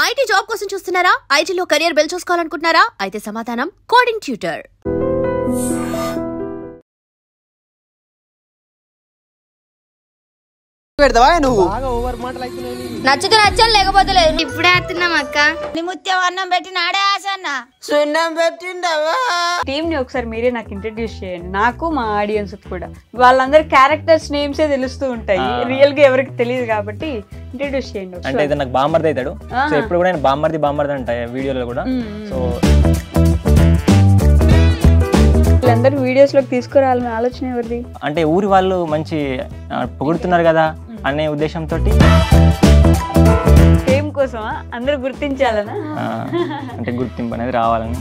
IT job కోసం చూస్తున్నారా? ఐటీలో కెరియర్ బిల్డ్ చేసుకోవాలనుకుంటున్నారా? అయితే సమాధానం కోడింగ్ ట్యూటర్. నచ్చితే నచ్చాను లేకపోతే లేదు. ఇప్పుడే ఆడుతున్నాం అక్క. ముత్యం అన్నం పెట్టినాడే ఆసన్న సున్నం పెట్టిండవా? టీమ్ ని ఒకసారి మీరే నాకు ఇంట్రడ్యూస్ చేయండి, నాకు మా ఆడియన్స్ కూడా. వాళ్ళందరి క్యారెక్టర్స్ నేమ్స్ తెలుస్తూ ఉంటాయి, రియల్ గా ఎవరికి తెలియదు కాబట్టి ఇంట్రడ్యూస్ చేయండి. అంటే ఇది నాకు బామ్మర్ది అవుతాడు, సో ఎప్పుడు కూడా నేను బామ్మర్ది అంటాయి వీడియోలో కూడా. సో వీళ్ళందరూ వీడియోస్ లోకి తీసుకురావాలనే ఆలోచన ఎవరిది? అంటే ఊరి వాళ్ళు మంచి పొగుడుతున్నారు కదా అనే ఉద్దేశంతో, ఫేమ్ కోసమా? అందరూ గుర్తించాలనా? అంటే గుర్తింపు అనేది రావాలని.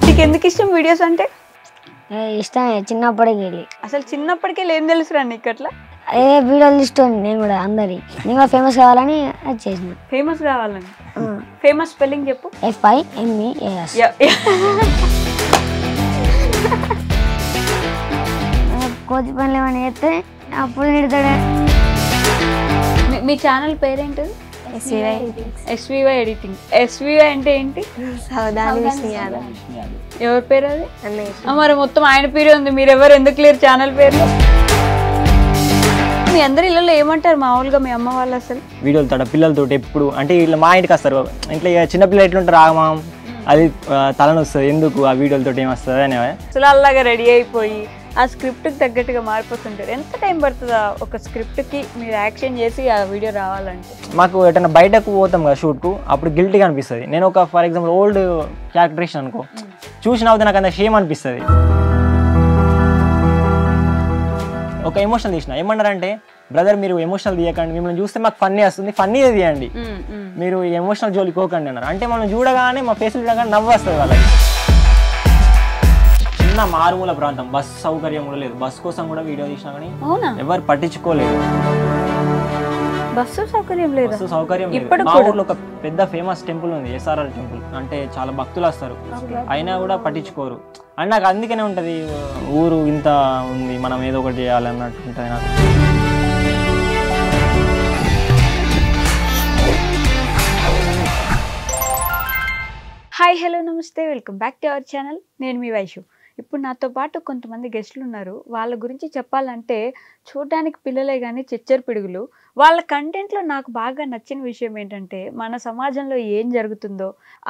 నీకు ఎందుకు ఇష్టం వీడియోస్ అంటే? ఇష్టమే చిన్నప్పటికి. అసలు చిన్నప్పటికే ఏం తెలుసురా నీకు అట్లా? వీడియోలు ఇష్టం. నేను కూడా నేను కూడా ఫేమస్ కావాలని అది చేసిన. ఫేమస్ కావాలని. ఫేమస్ స్పెల్లింగ్ చెప్పు. FIMEAS. కోతి పనులు ఏమైనా చేస్తే అప్పుడు నిడతాడే. మీ ఛానల్ పేరేంటి? SVY editing. SVY అంటే ఏంటి? ఎవరి పేరు అది? మరి మొత్తం ఆయన పేరే ఉంది, మీరెవరు ఎందుకు లేరు ఛానల్ పేరు? మీ అందరి ఇళ్ళలో ఏమంటారు మామూలుగా మీ అమ్మ వాళ్ళు? అసలు వీడియోలతో పిల్లలతో ఎప్పుడు అంటే వీళ్ళు మా ఇంటికి వస్తారు, ఇంట్లో చిన్నపిల్లలు ఎట్లుంటారు, ఆగమా అది తలని వస్తుంది, ఎందుకు ఆ వీడియోలతో ఏమొస్తుంది అని అసలు అలాగా రెడీ అయిపోయి ఆ స్క్రిప్ట్కి తగ్గట్టుగా మారిపోతుంటారు. ఎంత టైం పడుతుందా ఒక స్క్రిప్ట్కి మీరు యాక్షన్ చేసి ఆ వీడియో రావాలంటే? మాకు ఎటన్నా బయటకు పోతాం కదా షూట్కు, అప్పుడు గిల్టీగా అనిపిస్తుంది. నేను ఒక ఫర్ ఎగ్జాంపుల్ ఓల్డ్ క్యారెక్టరేషన్ అనుకో, చూసిన అవుతే నాకు అంత షేమ్ అనిపిస్తుంది. ఒక ఎమోషనల్ తీసిన, ఏమన్నారంటే బ్రదర్ మీరు ఎమోషనల్ తీయకండి, మిమ్మల్ని చూస్తే మాకు ఫన్నీ వస్తుంది, ఫన్నీగా తీయండి, మీరు ఎమోషనల్ జోలికి పోకండి అన్నారు. అంటే మనం చూడగానే మా ఫేస్లు చూడగానే నవ్వు వస్తుంది వాళ్ళకి. చిన్న మారుమూల ప్రాంతం, బస్ సౌకర్యం కూడా లేదు, బస్ కోసం కూడా వీడియో తీసినా కానీ ఎవరు పట్టించుకోలేదు. బస్సు సౌకర్యం లేదు. బస్సు సౌకర్యం లేదు. మా ఊర్లో ఒక పెద్ద ఫేమస్ టెంపుల్ ఉంది, SRR టెంపుల్, అంటే చాలా భక్తులు వస్తారు, అయినా కూడా పట్టించుకోరు. అండ్ నాకు అందుకనే ఉంటుంది, ఊరు ఇంత ఉంది మనం ఏదో ఒకటి చేయాలన్నట్టు ఉంటుంది నాకు. హాయ్, హలో, నమస్తే, welcome back to our channel. నేను మీ వైషు. ఇప్పుడు నాతో పాటు కొంతమంది గెస్టులు ఉన్నారు. వాళ్ళ గురించి చెప్పాలంటే చూడడానికి పిల్లలే కానీ చెచ్చర్ పిడుగులు. వాళ్ళ కంటెంట్లో నాకు బాగా నచ్చిన విషయం ఏంటంటే మన సమాజంలో ఏం జరుగుతుందో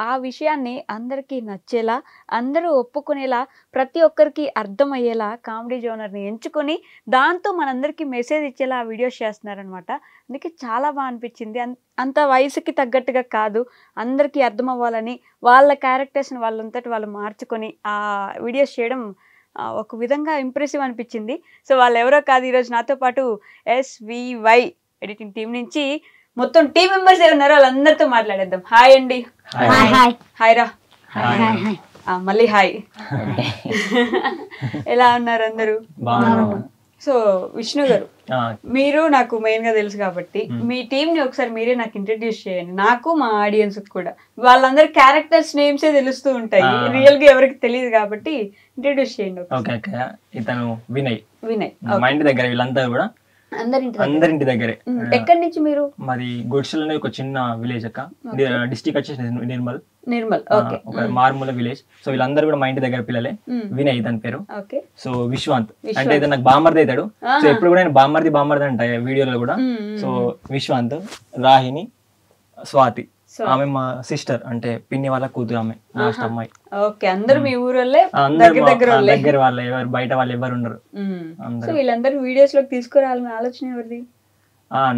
ఆ విషయాన్ని అందరికీ నచ్చేలా, అందరూ ఒప్పుకునేలా, ప్రతి ఒక్కరికి అర్థమయ్యేలా కామెడీ జోనర్ని ఎంచుకొని దాంతో మనందరికీ మెసేజ్ ఇచ్చేలా వీడియోస్ చేస్తున్నారనమాట. అందుకే చాలా బాగా అనిపించింది. అంత వయసుకి తగ్గట్టుగా కాదు, అందరికీ అర్థం అవ్వాలని వాళ్ళ క్యారెక్టర్స్ని వాళ్ళంతటి వాళ్ళు మార్చుకొని ఆ వీడియోస్ చేయడం ఒక విధంగా ఇంప్రెసివ్ అనిపించింది. సో వాళ్ళు ఎవరో కాదు, ఈరోజు నాతో పాటు SVY ఎడిటింగ్ టీం నుంచి మొత్తం టీం మెంబర్స్ ఉన్నారో వాళ్ళందరితో మాట్లాడేద్దాం. హాయ్ అండి. హాయ్ రా. మళ్ళీ హాయ్. ఎలా ఉన్నారు అందరూ? సో విష్ణు గారు, మీరు నాకు మెయిన్ గా తెలుసు కాబట్టి మీ టీం ని ఒకసారి మీరే నాకు ఇంట్రడ్యూస్ చేయండి, నాకు మా ఆడియన్స్ కూడా. వాళ్ళందరి క్యారెక్టర్స్ నేమ్స్ తెలుస్తూ ఉంటాయి, రియల్ గా ఎవరికి తెలియదు కాబట్టి ఇంట్రడ్యూస్ చేయండి. ఇతను వినయ్. మా ఇంటి దగ్గర వీళ్ళంతా కూడా అందరింటి దగ్గరే. ఎక్కడి నుంచి మీరు? మరి గుడిసెలోనే ఒక చిన్న విలేజ్ అక్క, డిస్ట్రిక్ట్ వచ్చేసి నిర్మల్. ఒక మారుమూల విలేజ్. సో వీళ్ళందరూ కూడా మా ఇంటి దగ్గర పిల్లలే. వినయ్ తన పేరు. సో విశ్వాంత్ అంటే ఇతను నాకు బామ్మర్ది అవుతాడు, సో ఎప్పుడు కూడా నేను బామ్మర్ది అంటాయి వీడియోలో కూడా. సో విశ్వాంత్, రాహిణి, స్వాతి, ఆమె మా సిస్టర్, అంటే పిన్ని వాళ్ళ కూతురు, ఆమె లాస్ట్ అమ్మాయి. అందరూ మీ ఊరోళ్ళే, దగ్గర వాళ్ళే, ఎవరు బయట వాళ్ళు ఎవరు ఉండరు. వీళ్ళందరూ వీడియోస్ లోకి తీసుకురావాలనే ఆలోచన ఎవరిది?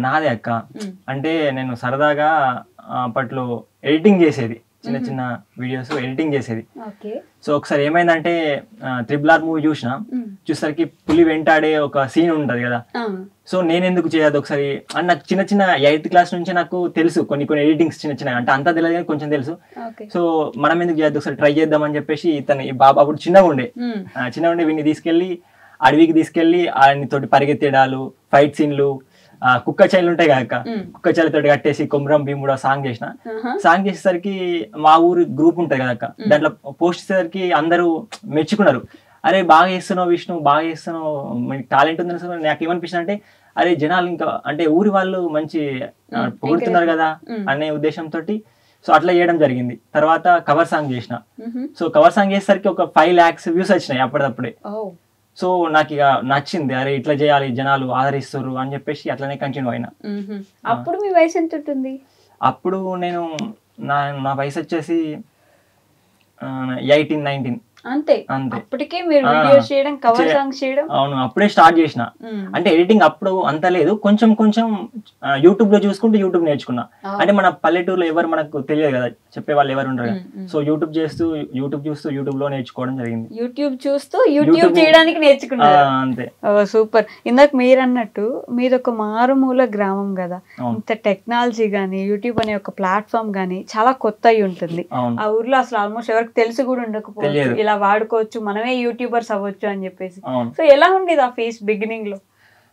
నాదే అక్క. అంటే నేను సరదాగా అప్పట్లో ఎడిటింగ్ చేసేది, చిన్న చిన్న వీడియోస్ ఎడిటింగ్ చేసేది. సో ఒకసారి ఏమైందంటే RRR మూవీ చూసరికి పులి వెంటాడే ఒక సీన్ ఉంటది కదా. సో నేను ఎందుకు చేయదు ఒకసారి అని నాకు చిన్న చిన్న 8th క్లాస్ నుంచి నాకు తెలుసు కొన్ని ఎడిటింగ్స్ చిన్న చిన్న, అంటే అంతా తెలియదు కానీ కొంచెం తెలుసు. సో మనం ఎందుకు చేయదు ఒకసారి ట్రై చేద్దాం అని చెప్పేసి ఇతను ఈ బాబా అప్పుడు చిన్నగా ఉండే వీడిని తీసుకెళ్లి అడవికి తీసుకెళ్లి ఆయన తోటి పరిగెత్తేడాలు, ఫైట్ సీన్లు, కుక్క చైలు ఉంటాయి కాక, కుక్క చైలతో కట్టేసి కొమరం భీముడు సాంగ్ చేసేసరికి మా ఊరు గ్రూప్ ఉంటది కదా, దాంట్లో పోస్ట్ చేసేసరికి అందరూ మెచ్చుకున్నారు. అరే బాగా చేస్తున్నావు విష్ణు, బాగా చేస్తున్నావు, మీకు టాలెంట్ ఉంది అసలు. నాకు ఏమనిపిస్తుంది అంటే అరే జనాలు ఇంకా అంటే ఊరి వాళ్ళు మంచి పొగుడుతున్నారు కదా అనే ఉద్దేశంతో సో అట్లా చేయడం జరిగింది. తర్వాత కవర్ సాంగ్ చేసిన. సో కవర్ సాంగ్ చేసేసరికి ఒక 5 lakhs వ్యూస్ వచ్చినాయి అప్పటిదప్పుడే. సో నాకు ఇక నచ్చింది, అరే ఇట్లా చేయాలి, జనాలు ఆదరిస్తారు అని చెప్పేసి అట్లనే కంటిన్యూ అయినా. అప్పుడు మీ వయసు ఎంత ఉంటుంది? అప్పుడు నేను నా వయసు వచ్చేసి 18-19 అంతే. అప్పటికే మీరు వీడియోస్ చేయడం, కవర్ సాంగ్స్ చేయడం? అవును, అప్పుడే స్టార్ట్ చేసిన. అంటే ఎడిటింగ్ అప్పుడు అంత లేదు, కొంచెం కొంచెం యూట్యూబ్ లో చూసుకుంటూ యూట్యూబ్ నేర్చుకున్నా. అంటే మన పల్లెటూరులో ఎవరు మనకు తెలియదు కదా, చెప్పే వాళ్ళు ఎవరు ఉండరు. సో యూట్యూబ్ చూస్తూ యూట్యూబ్ లో నేర్చుకోవడం జరిగింది. యూట్యూబ్ చూస్తూ యూట్యూబ్ చేయడానికి నేర్చుకున్నారు. అంతే. సూపర్. ఇందాక మీరు అన్నట్టు మీది ఒక మారుమూల గ్రామం కదా, ఇంత టెక్నాలజీ గానీ యూట్యూబ్ అనే ఒక ప్లాట్ఫామ్ గానీ చాలా కొత్త అయి ఉంటుంది. ఆ ఊర్లో అసలు ఆల్మోస్ట్ ఎవరికి తెలిసి కూడా ఉండకపోవచ్చు, ఇలా వాడుకోవచ్చు, మనమే యూట్యూబర్స్ అవ్వచ్చు అని చెప్పేసి. సో ఎలా ఉండేది ఆ ఫేస్ బిగినింగ్ లో?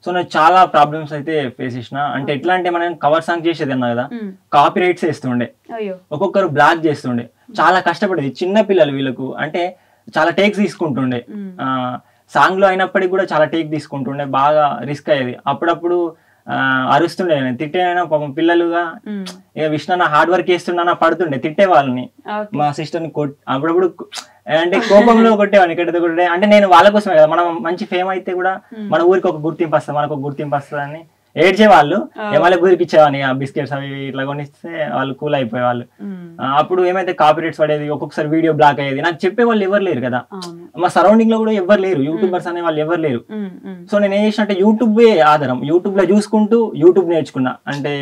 సో నేను చాలా ప్రాబ్లమ్స్ అయితే ఫేస్ చేసిన. అంటే ఎట్లా అంటే మనం కవర్ సాంగ్ చేసేది అన్నా కదా, కాపీ రైట్స్ వేస్తుండే, ఒక్కొక్కరు బ్లాక్ చేస్తుండే, చాలా కష్టపడేది. చిన్న పిల్లలు వీళ్ళకు అంటే చాలా టేక్స్ తీసుకుంటుండే, సాంగ్ లో అయినప్పటికీ కూడా చాలా టేక్ తీసుకుంటుండే, బాగా రిస్క్ అయ్యేది. అప్పుడప్పుడు అరుస్తుండే, తిట్టేనా పాపం పిల్లలుగా. ఇక విష్ణు హార్డ్ వర్క్ చేస్తున్నా పడుతుండే, తిట్టే వాళ్ళని, మా సిస్టర్ ని అప్పుడప్పుడు అంటే కోపంలో కొట్టేవాడిని, ఇక్కడ కొట్టే. అంటే నేను వాళ్ళ కోసమే కదా, మనం మంచి ఫేమ్ అయితే కూడా మన ఊరికి ఒక గుర్తింపు వస్తుంది, మనకు ఒక గుర్తింపు వస్తుంది అని ఏడ్చే వాళ్ళు. వాళ్ళ ఊరికి ఇచ్చేవాడిని బిస్కెట్స్ అవి ఇట్లా కొనిస్తే వాళ్ళు కూల్ అయిపోయేవాళ్ళు. అప్పుడు ఏమైతే కాపీ రైట్స్ పడేది, ఒక్కొక్కసారి వీడియో బ్లాక్ అయ్యేది. నాకు చెప్పే వాళ్ళు ఎవరు లేరు కదా, మా సరౌండింగ్ లో కూడా ఎవరు లేరు, యూట్యూబర్స్ అనే వాళ్ళు ఎవరు లేరు. సో నేను ఏం చేసిన అంటే యూట్యూబే ఆధారం, యూట్యూబ్ లో చూసుకుంటూ యూట్యూబ్ నేర్చుకున్నా. అంటే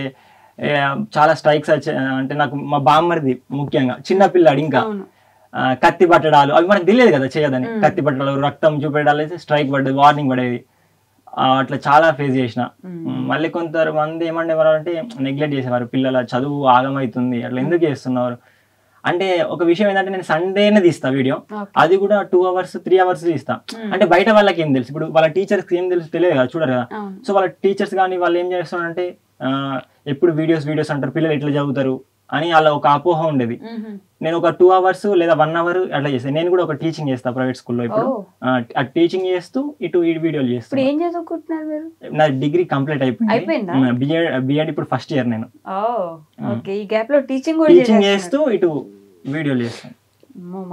చాలా స్ట్రైక్స్ వచ్చాయి. అంటే నాకు మా బామ్మరిది ముఖ్యంగా చిన్న పిల్లాడు, ఇంకా కత్తి పట్టడాలు అవి మనకు తెలియదు కదా చేయదని. కత్తి పట్టడాలు, రక్తం చూపెట్టాలి, స్ట్రైక్ పడ్డది, వార్నింగ్ పడేది. అట్లా చాలా ఫేస్ చేసిన. మళ్ళీ కొంతమంది ఏమండేవారు అంటే నెగ్లెక్ట్ చేసేవారు, పిల్లల చదువు ఆగమవుతుంది, అట్లా ఎందుకు చేస్తున్నారు అంటే. ఒక విషయం ఏంటంటే నేను సండేనే తీస్తా వీడియో, అది కూడా 2 hours 3 hours తీస్తా. అంటే బయట వాళ్ళకి ఏం తెలుసు, ఇప్పుడు వాళ్ళ టీచర్స్ ఏం తెలుసు తెలియదు కదా, చూడరు కదా. సో వాళ్ళ టీచర్స్ కానీ వాళ్ళు ఏం చేస్తున్నారంటే ఎప్పుడు వీడియోస్ అంటారు, పిల్లలు ఎట్లా చదువుతారు అని అలా ఒక అపోహ ఉండేది. నేను ఒక 2 hours లేదా 1 hour అట్లా చేస్తాను. నేను కూడా ఒక టీచింగ్ చేస్తా ప్రైవేట్ స్కూల్లో. ఇప్పుడు ఆ టీచింగ్ చేస్తూ ఇటు ఈ వీడియోలు చేస్తాను. ఏం చదువుకుంటున్నారు మీరు? నా డిగ్రీ కంప్లీట్ అయిపోయింది, బిఎడ్ ఇప్పుడు ఫస్ట్ ఇయర్ నేను. ఈ గ్యాప్ లో టీచింగ్ చేస్తూ ఇటు వీడియోలు చేస్తాను.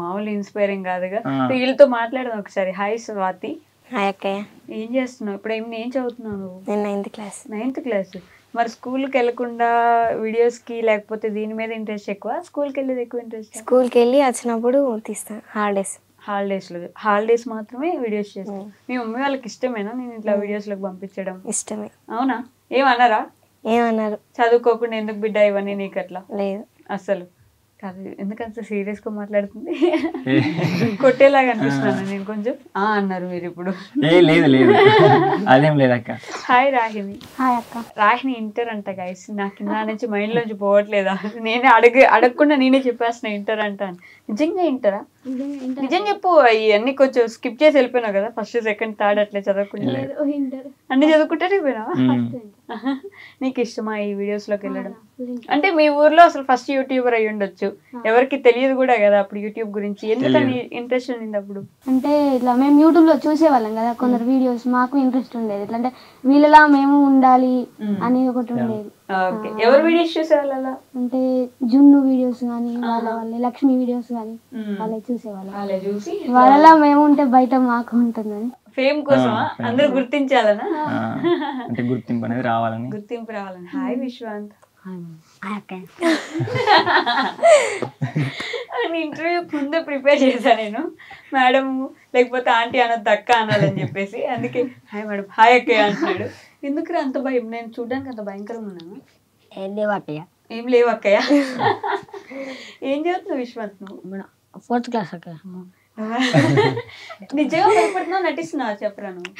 మామూలు ఇన్స్పైరింగ్ కాదుగా. వీళ్ళతో మాట్లాడదాం ఒకసారి. హాయ్ స్వాతి. హాయ్ అక్కయ్య. ఏం చేస్తున్నావు ఇప్పుడు? ఏం చదువుతున్నావు? నేను 9th class. 9th class. మరి స్కూల్కి వెళ్ళకుండా వీడియోస్కి లేకపోతే దీని మీద ఇంట్రెస్ట్ ఎక్కువ, స్కూల్కి వెళ్ళేది ఎక్కువ ఇంట్రెస్ట్? స్కూల్కి వెళ్ళి వచ్చినప్పుడు తీస్తాను. హాలిడేస్ మాత్రమే వీడియోస్ చేస్తాను. మీ మమ్మీ వాళ్ళకి ఇష్టమేనా నేను ఇట్లా వీడియోస్లోకి పంపించడం? ఇష్టమే. అవునా? ఏమన్నారా? ఏమన్నారు? చదువుకోకుండా ఎందుకు బిడ్డ ఇవన్నీ నీకు అట్లా? లేదు అసలు కాదు. ఎందుకంత సీరియస్ గా మాట్లాడుతుంది? కొట్టేలాగా అనిపిస్తున్నాను నేను కొంచెం. అన్నారు మీరు ఇప్పుడు. లేదు అదేం లేదక్క. హాయ్ రాహిణి. హాయ్ అక్క. రాహిణి ఇంటర్ అంట గైస్. నాకు కింద నుంచి మైండ్ లోంచి పోవట్లేదా? నేనే అడగకుండా నేనే చెప్పేస్తున్నా ఇంటర్ అంట అని. నిజంగా ఇంటరా? నిజం చెప్పు. ఇవన్నీ కొంచెం స్కిప్ చేసి వెళ్ళిపోయినావు కదా, ఫస్ట్ సెకండ్ థర్డ్ అట్లా చదువుకుంటా. అన్ని చదువుకుంటే వెళ్ళిపోయినావా? నీకు ఇష్టమా ఈ వీడియోస్ లోకి వెళ్ళడం? అంటే మీ ఊర్లో అసలు ఫస్ట్ యూట్యూబర్ అయ్యి ఉండొచ్చు, ఎవరికి తెలియదు కూడా కదా అప్పుడు యూట్యూబ్ గురించి. ఎందుకని ఇంట్రెస్ట్ ఉండింది అప్పుడు? అంటే ఇట్లా మేము యూట్యూబ్ లో చూసేవాళ్ళం కదా కొందరు వీడియోస్, మాకు ఇంట్రెస్ట్ ఉండేది. ఎట్లా అంటే వీళ్ళలా మేము ఉండాలి అని ఒకటి ఉండేది. ఎవరు వీడియోస్ చూసేవాళ్ళ? అంటే జున్ను వీడియోస్ కానీ, వాళ్ళ లక్ష్మి వీడియోస్ కానీ వాళ్ళే చూసేవాళ్ళం. వాళ్ళలా మేము ఉంటే బయట మాకు ఉంటుందని. ఫేమ్ కోసం అందరూ గుర్తించాలనా? అంటే గుర్తింపు అనేది రావాలని. హాయ్ విశ్వాంత్. ఇంటర్వ్యూ ముందే ప్రిపేర్ చేశాను నేను, మేడం లేకపోతే ఆంటీ అనొద్దు అక్క అనాలని చెప్పేసి. అందుకే హాయ్ మేడం, హాయ్ అక్కయ్య అంటున్నాడు. ఎందుకు అంత భయం? నేను చూడడానికి అంత భయంకరంగా ఉన్నాను? ఏం లేవు అక్కయ్య. ఏం లేవు అక్కయ్య. ఏం చదువుతున్నావు విశ్వాంత్ నువ్వు? 4th class అక్కయ్య. నిజంగా భయపడుతున్నావు నటిస్తున్నావు? చెప్పరా. నువ్వు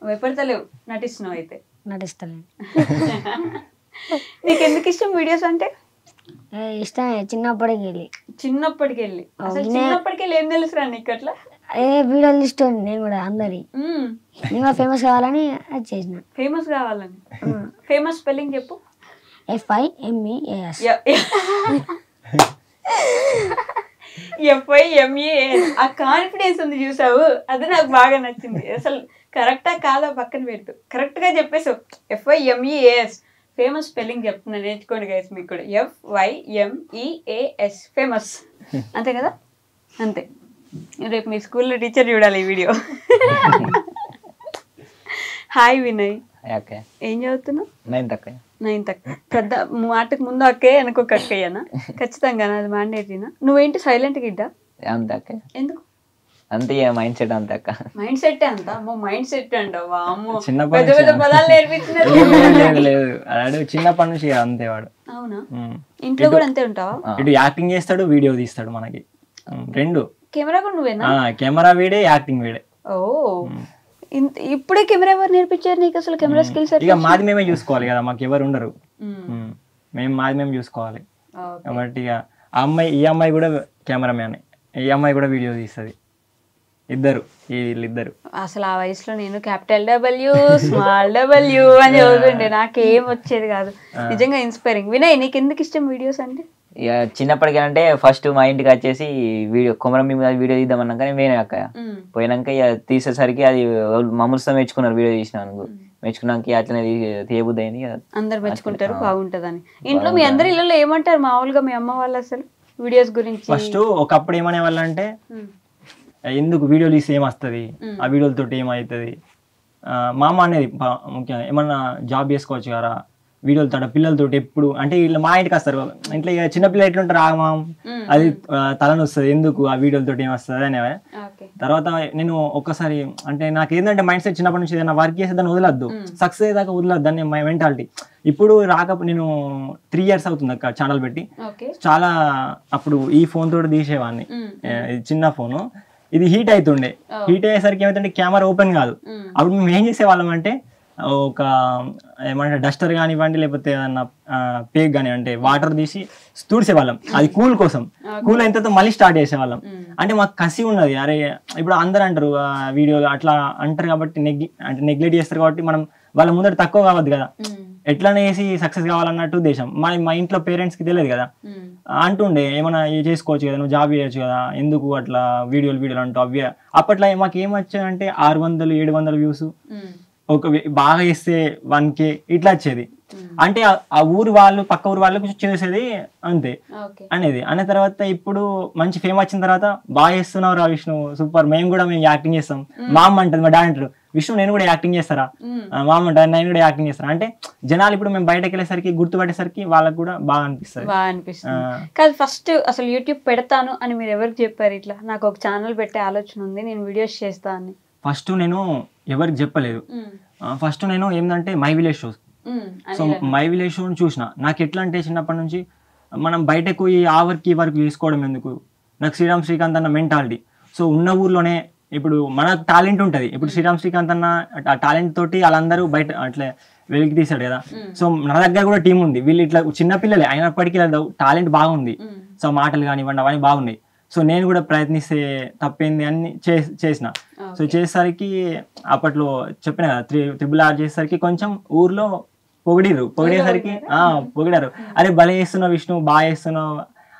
భయపడతలేవు, నటిస్తున్నావు అయితే? నటిస్తలేను. నీకు ఎందుకు ఇష్టం వీడియోస్ అంటే? ఇష్టమే చిన్నప్పటికి వెళ్ళి. అసలు చిన్నప్పటికి వెళ్ళి ఏం తెలుసురా నీకు అట్లా? వీడియోలు ఇష్టం. నేను కూడా అందరి నేను కూడా ఫేమస్ కావాలని అది చేసిన. ఫేమస్ కావాలని? ఫేమస్ స్పెల్లింగ్ చెప్పు. FIMEAS. FIMAS ఆ కాన్ఫిడెన్స్ ఉంది చూసావు, అది నాకు బాగా నచ్చింది. అసలు కరెక్టా కాదా పక్కన పెట్టు, కరెక్ట్ గా చెప్పేసావు. FIMEAS ఫేమస్ స్పెల్లింగ్ చెప్తున్నా, నేర్చుకోండి గైస్ మీకు కూడా. FYMEAS ఫేమస్, అంతే కదా? అంతే. రేపు మీ స్కూల్లో టీచర్ చూడాలి ఈ వీడియో. హాయ్ వినయ్, ఏం చదువుతున్నావు? 9th అక్క. పెద్ద మాటకు ముందు అక్కే అనుకోక అక్కయ్యనా? ఖచ్చితంగా అది మ్యాండేటరీనా? నువ్వేంటి సైలెంట్ గిడ్డా? అంతే అక్క. ఎందుకు అంతే మైండ్ సెట్ అంతే అక్క. మైండ్ సెట్ అంత అమ్మో, మైండ్ సెట్ అంటావా? అమ్మో, చిన్నప్పటి పెద్ద పెద్ద పదాలు నేర్పించినారు. లేదు చిన్నప్పటి నుంచి అంతే వాడు. అవునా? ఇంట్లో కూడా అంతే ఉంటావా? ఇటు యాక్టింగ్ చేస్తాడు, వీడియో తీస్తాడు. మనకి రెండు. కెమెరా కూడా నువ్వేనా? కెమెరా వీడే, యాక్టింగ్ వీడే. ఓ, ఇప్పుడే కెమెరా ఎవరు నేర్పించారు నీకు అసలు? కెమెరా స్కిల్స్ ఇక మాది మేమే చూసుకోవాలి కదా, మాకు ఎవరు ఉండరు. మాది మేము చూసుకోవాలి కాబట్టి ఇక ఆ అమ్మాయి, ఈ అమ్మాయి కూడా కెమెరామ్యాన్, ఈ అమ్మాయి కూడా వీడియో తీస్తుంది. వీళ్ళిద్దరు. అసలు ఆ వయసులో నేను క్యాపిటల్ W స్మాల్ W అని చదువుతుండే, నాకేం వచ్చేది కాదు. నిజంగా ఇన్స్పైరింగ్. వినయ్, నీకు ఎందుకు ఇష్టం వీడియోస్ అంటే? ఇక చిన్నప్పటికంటే ఫస్ట్ మా ఇంటికి వచ్చేసి కొమరం మీద వీడియో తీద్దామన్నా కానీ వేరే అక్క. పోయినాక ఇక తీసేసరికి అది మమ్మల్ని మెచ్చుకున్నారు, వీడియో తీసినాను. మెచ్చుకున్నాక అట్లనే తీయబుద్ది అయింది. అందరు మెచ్చుకుంటారు, బాగుంటదని. ఇంట్లో మీ అందరి ఇళ్ళలో ఏమంటారు మామూలుగా మీ అమ్మ వాళ్ళు అసలు వీడియోస్ గురించి? ఫస్ట్ ఒకప్పుడు ఏమనే వాళ్ళంటే, ఎందుకు వీడియోలు తీసి ఏమొస్తుంది, ఆ వీడియోలతో ఏమవుతుంది. మా అమ్మ అనేది ముఖ్యంగా ఏమన్నా జాబ్ చేసుకోవచ్చు కదా వీడియోలతో, పిల్లలతో. ఎప్పుడు అంటే వీళ్ళు మా ఇంటికి వస్తారు, ఇంట్లో ఇక చిన్నపిల్లలు ఎట్లుంటారు, ఆగమాం అది తలని వస్తుంది, ఎందుకు ఆ వీడియోలతో ఏమొస్తుంది అనే. తర్వాత నేను ఒక్కసారి అంటే నాకు ఏంటంటే మైండ్ సెట్ చిన్నప్పటి నుంచి ఏదైనా వర్క్ చేసే దాన్ని వదలద్దు, సక్సెస్ అయ్యేదాకా వదలద్దు అని మై మెంటాలిటీ. ఇప్పుడు నేను 3 years అవుతుంది అక్క ఛానల్ పెట్టి. చాలా అప్పుడు ఈ ఫోన్ తోటి తీసేవాడిని, చిన్న ఫోను. ఇది హీట్ అవుతుండే, హీట్ అయ్యేసరికి ఏమైతుండే కెమెరా ఓపెన్ కాదు. అప్పుడు మేము ఏం చేసేవాళ్ళం అంటే, ఒక ఏమంటే డస్టర్ కానివ్వండి, లేకపోతే ఏదన్నా పేక్ కానీ అంటే వాటర్ తీసి తుడిసేవాళ్ళం, అది కూల్ కోసం. కూల్ అయిన తర్వాత మళ్ళీ స్టార్ట్ చేసేవాళ్ళం. అంటే మాకు కసి ఉన్నది. అరే ఇప్పుడు అందరూ అంటారు వీడియో అట్లా అంటారు కాబట్టి నెగ్లెక్ట్ చేస్తారు కాబట్టి మనం వాళ్ళ ముందర తక్కువ కావద్దు కదా, ఎట్లనే వేసి సక్సెస్ కావాలన్నట్టు ఉద్దేశం. మా ఇంట్లో పేరెంట్స్ కి తెలియదు కదా, అంటుండే ఏమన్నా చేసుకోవచ్చు కదా, నువ్వు జాబ్ చేయొచ్చు కదా, ఎందుకు అట్లా వీడియోలు అంటూ అవ్వే. అప్పట్లో మాకు ఏమొచ్చాయంటే 600-700 వ్యూస్, ఒక బాగా వేస్తే 1K ఇట్లా వచ్చేది. అంటే ఆ ఊరు వాళ్ళు, పక్క ఊరు వాళ్ళకు చేసేది అంతే అనేది. అనే తర్వాత ఇప్పుడు మంచి ఫేమ్ వచ్చిన తర్వాత, బాగా చేస్తున్నావు రా విష్ణు, సూపర్, మేము యాక్టింగ్ చేస్తాం. మా అమ్మ అంటది, మా డాడీ అంటారు, విష్ణు నేను కూడా యాక్టింగ్ చేస్తారా, మా అమ్మ అంటారు నేను కూడా యాక్టింగ్ చేస్తారా. అంటే జనాలు ఇప్పుడు మేము బయటకు వెళ్ళేసరికి, గుర్తుపట్టేసరికి వాళ్ళకి కూడా బాగా అనిపిస్తుంది. కాదు, ఫస్ట్ అసలు యూట్యూబ్ పెడతాను అని మీరు ఎవరికి చెప్పారు? ఇట్లా నాకు ఒక ఛానల్ పెట్టే ఆలోచన ఉంది, నేను వీడియోస్ చేస్తా అని. ఫస్ట్ నేను ఎవరికి చెప్పలేదు. ఫస్ట్ నేను ఏంటంటే my village shows, so my village show చూసిన. నాకు ఎట్లా అంటే చిన్నప్పటి నుంచి మనం బయటకు ఆ వర్క్ ఈ వర్క్ చేసుకోవడం ఎందుకు, నాకు శ్రీకాంత్ అన్న మెంటాలిటీ. సో ఉన్న ఊర్లోనే ఇప్పుడు మనకు టాలెంట్ ఉంటుంది. ఇప్పుడు శ్రీకాంత్ అన్న ఆ టాలెంట్ తోటి వాళ్ళందరూ బయట అట్లా వెలికి తీసాడు కదా. సో నా దగ్గర కూడా టీం ఉంది, వీళ్ళు ఇట్లా చిన్నపిల్లలే అయినప్పటికీ టాలెంట్ బాగుంది. సో మాటలు కానివ్వండి అవన్నీ బాగున్నాయి. సో నేను కూడా ప్రయత్నిస్తే తప్పేంది అని చేసిన. సో చేసేసరికి అప్పట్లో చెప్పిన కదా, 3RR చేసేసరికి కొంచెం ఊర్లో పొగిడేసరికి పొగిడారు. అరే భలే చేస్తున్నావు విష్ణు, బాగా చేస్తున్నావు,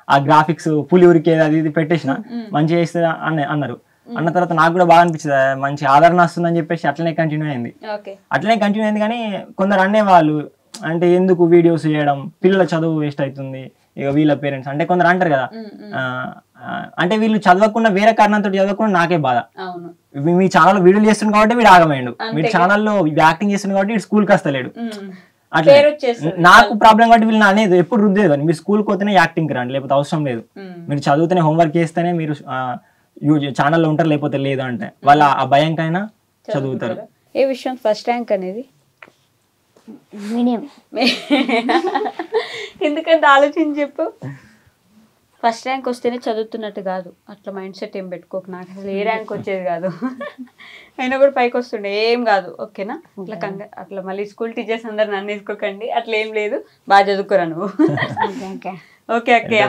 ఆ గ్రాఫిక్స్ పులి ఊరికేది అది ఇది పెట్టేసిన, మంచిగా చేస్తా అన్నారు. అన్న తర్వాత నాకు కూడా బాగా అనిపించింది, మంచి ఆదరణ వస్తుందని చెప్పేసి అట్లనే కంటిన్యూ అయింది. కానీ కొందరు అనేవాళ్ళు, అంటే ఎందుకు వీడియోస్ చేయడం, పిల్లల చదువు వేస్ట్ అవుతుంది, ఇక వీళ్ళ పేరెంట్స్ అంటే కొందరు అంటారు కదా. అంటే వీళ్ళు చదవకుండా వేరే కారణంతో చదవకుండా నాకే బాధ. మీ ఛానల్లో వీడియోలు చేస్తుంది కాబట్టి వీడు ఆగమైండు, మీ ఛానల్లో యాక్టింగ్ చేస్తుంది కాబట్టి వీడు స్కూల్కి వస్తలేడు. అట్లా నాకు ప్రాబ్లం కాబట్టి వీళ్ళు అనేది ఎప్పుడు రుద్దేదు, మీరు స్కూల్కి పోతేనే యాక్టింగ్కి రండి, లేకపోతే అవసరం లేదు, మీరు చదివితేనే హోంవర్క్ చేస్తేనే మీరు ఛానల్లో ఉంటారు, లేకపోతే లేదు అంటే వాళ్ళ ఆ భయంకైనా చదువుతారు. ఏ విషయం ఫస్ట్ ర్యాంక్ అనేది? మీడియం. ఎందుకంటే ఆలోచించి చెప్పు. ఫస్ట్ ర్యాంక్ వస్తేనే చదువుతున్నట్టు కాదు, అట్లా మైండ్ సెట్ ఏం పెట్టుకోకు. నాకు అసలు ఏ ర్యాంక్ వచ్చేది కాదు, అయినా కూడా పైకి వస్తుండే, ఏం కాదు, ఓకేనా? అట్లా మళ్ళీ స్కూల్ టీచర్స్ అందరు నన్ను వేసుకోకండి, అట్లా ఏం లేదు, బాగా చదువుకోరా నువ్వు. ఓకే అక్కయ్య,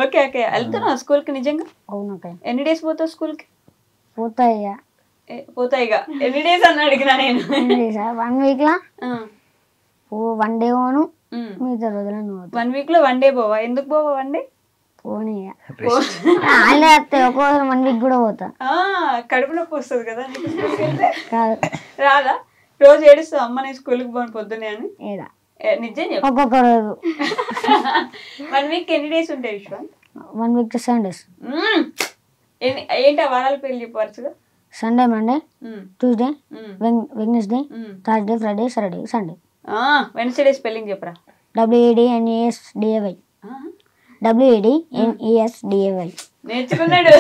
ఓకే అక్కయ్య. వెళ్తున్నావు స్కూల్కి నిజంగా? అవును. ఎన్ని డేస్ పోతావు స్కూల్కి? పోతాయిగా. ఎన్ని డేస్ అని అడిగినా నేను. 1 week లా 1 day పోను, మిగతా రోజులు 1 week లో 1 day పోవా? ఎందుకు పోవా 1 day? పోనీ ఆయన ఒక్కోసారి 1 వీక్ కూడా పోతా. కడుపు నొప్పి వస్తుంది కదా నీకు స్కూల్కి వెళ్తే? కాదు రాదా? రోజు ఏడుస్తావు అమ్మ నేను స్కూల్కి పోను పొద్దునే అని? ఏడా నిజం చెప్పు. ఒక్కొక్క రోజు 1 వీక్ ఎన్ని డేస్ ఉంటాయి విశ్వాంత్? 1 week 7 days. ఏంటి ఆ వారాల పేర్లు చెప్పు వరుసగా. Sunday, Monday, Tuesday, Wednesday, Thursday, Friday, Saturday, Sunday. Wednesday spelling చెప్పరా. WEDNESDAY. WEDNESDAY. నేర్చుకున్నాడు.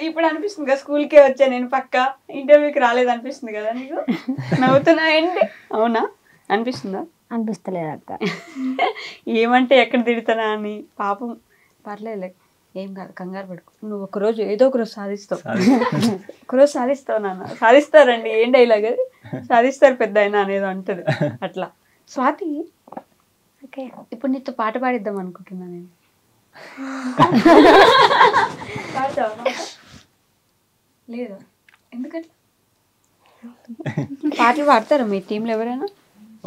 ఇప్పుడు అనిపిస్తుంది కదా స్కూల్కే వచ్చా నేను పక్క ఇంటర్వ్యూకి రాలేదు అనిపిస్తుంది కదా నీకు? నవ్వుతున్నా ఏంటి? అవునా అనిపిస్తుందా? అనిపిస్తలేదు అక్క. ఏమంటే ఎక్కడ తిడతానా అని. పాపం పర్లేదు, ఏం కాదు, కంగారు పడుకో. నువ్వు ఒకరోజు ఏదో ఒకరోజు సాధిస్తావు. ఒకరోజు సాధిస్తావు నాన్న. సాధిస్తారండి, ఏం డైలాగ్ అది? సాధిస్తారు పెద్ద అయినా అనేది అంటది అట్లా. స్వాతి ఇప్పుడు నీతో పాట పాడిద్దాం అనుకుంటున్నా నేను. లేదా? ఎందుకంటే పాటలు పాడతారా మీ టీంలో ఎవరైనా?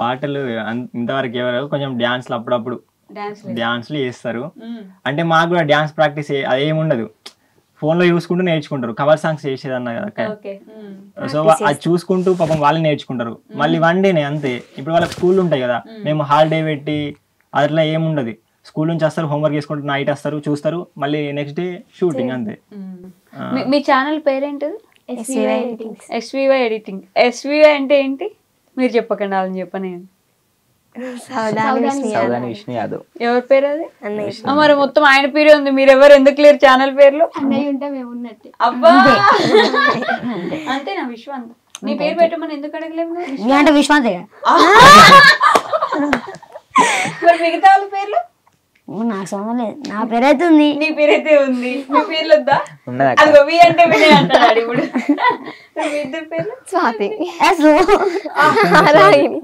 పాటలు ఇంతవరకు ఎవరు కొంచెం డ్యాన్స్లు అప్పుడప్పుడు డ్యాన్స్లు చేస్తారు. అంటే మాకు కూడా డ్యాన్స్ ప్రాక్టీస్ అదేమి ఉండదు, ఫోన్ లో చూసుకుంటూ నేర్చుకుంటారు. కవర్ సాంగ్స్ చేసేది అన్న కదా, సో అది చూసుకుంటూ పాపం వాళ్ళు నేర్చుకుంటారు. మళ్ళీ 1 డేనే అంతే. ఇప్పుడు వాళ్ళకి స్కూల్ ఉంటాయి కదా, మేము హాలిడే పెట్టి అట్లా ఏముండదు. స్కూల్ నుంచి వస్తారు, హోంవర్క్ చేసుకుంటూ నైట్ వస్తారు, చూస్తారు, మళ్ళీ నెక్స్ట్ డే షూటింగ్ అంతే. మీ ఛానల్ పేరేంటిది? SVY editing. SVY అంటే ఏంటి మీరు చెప్పకండి, వాళ్ళని చెప్పను నేను. సౌదాని విష్ణు యాదవ్. ఎవరి పేరు అది? మరి మొత్తం ఆయన పేరే ఉంది, మీరు ఎవరు ఎందుకు లేరు ఛానల్ పేర్లు? అబ్బా అంతేనా విశ్వాంత్? నీ పేరు పెట్టమని ఎందుకు అడగలేము? విశ్వాంత్ మరి మిగతా వాళ్ళ పేర్లు? నాకు సంబంధం లేదు, నా పేరైతే ఉంది. నీ పేరైతే ఉంది, మీ పేర్లు వద్దా? అది వి అంటే వినయ్ అంటాడు ఇప్పుడు. మీ ఇద్దరు పేర్లు? స్వాతి,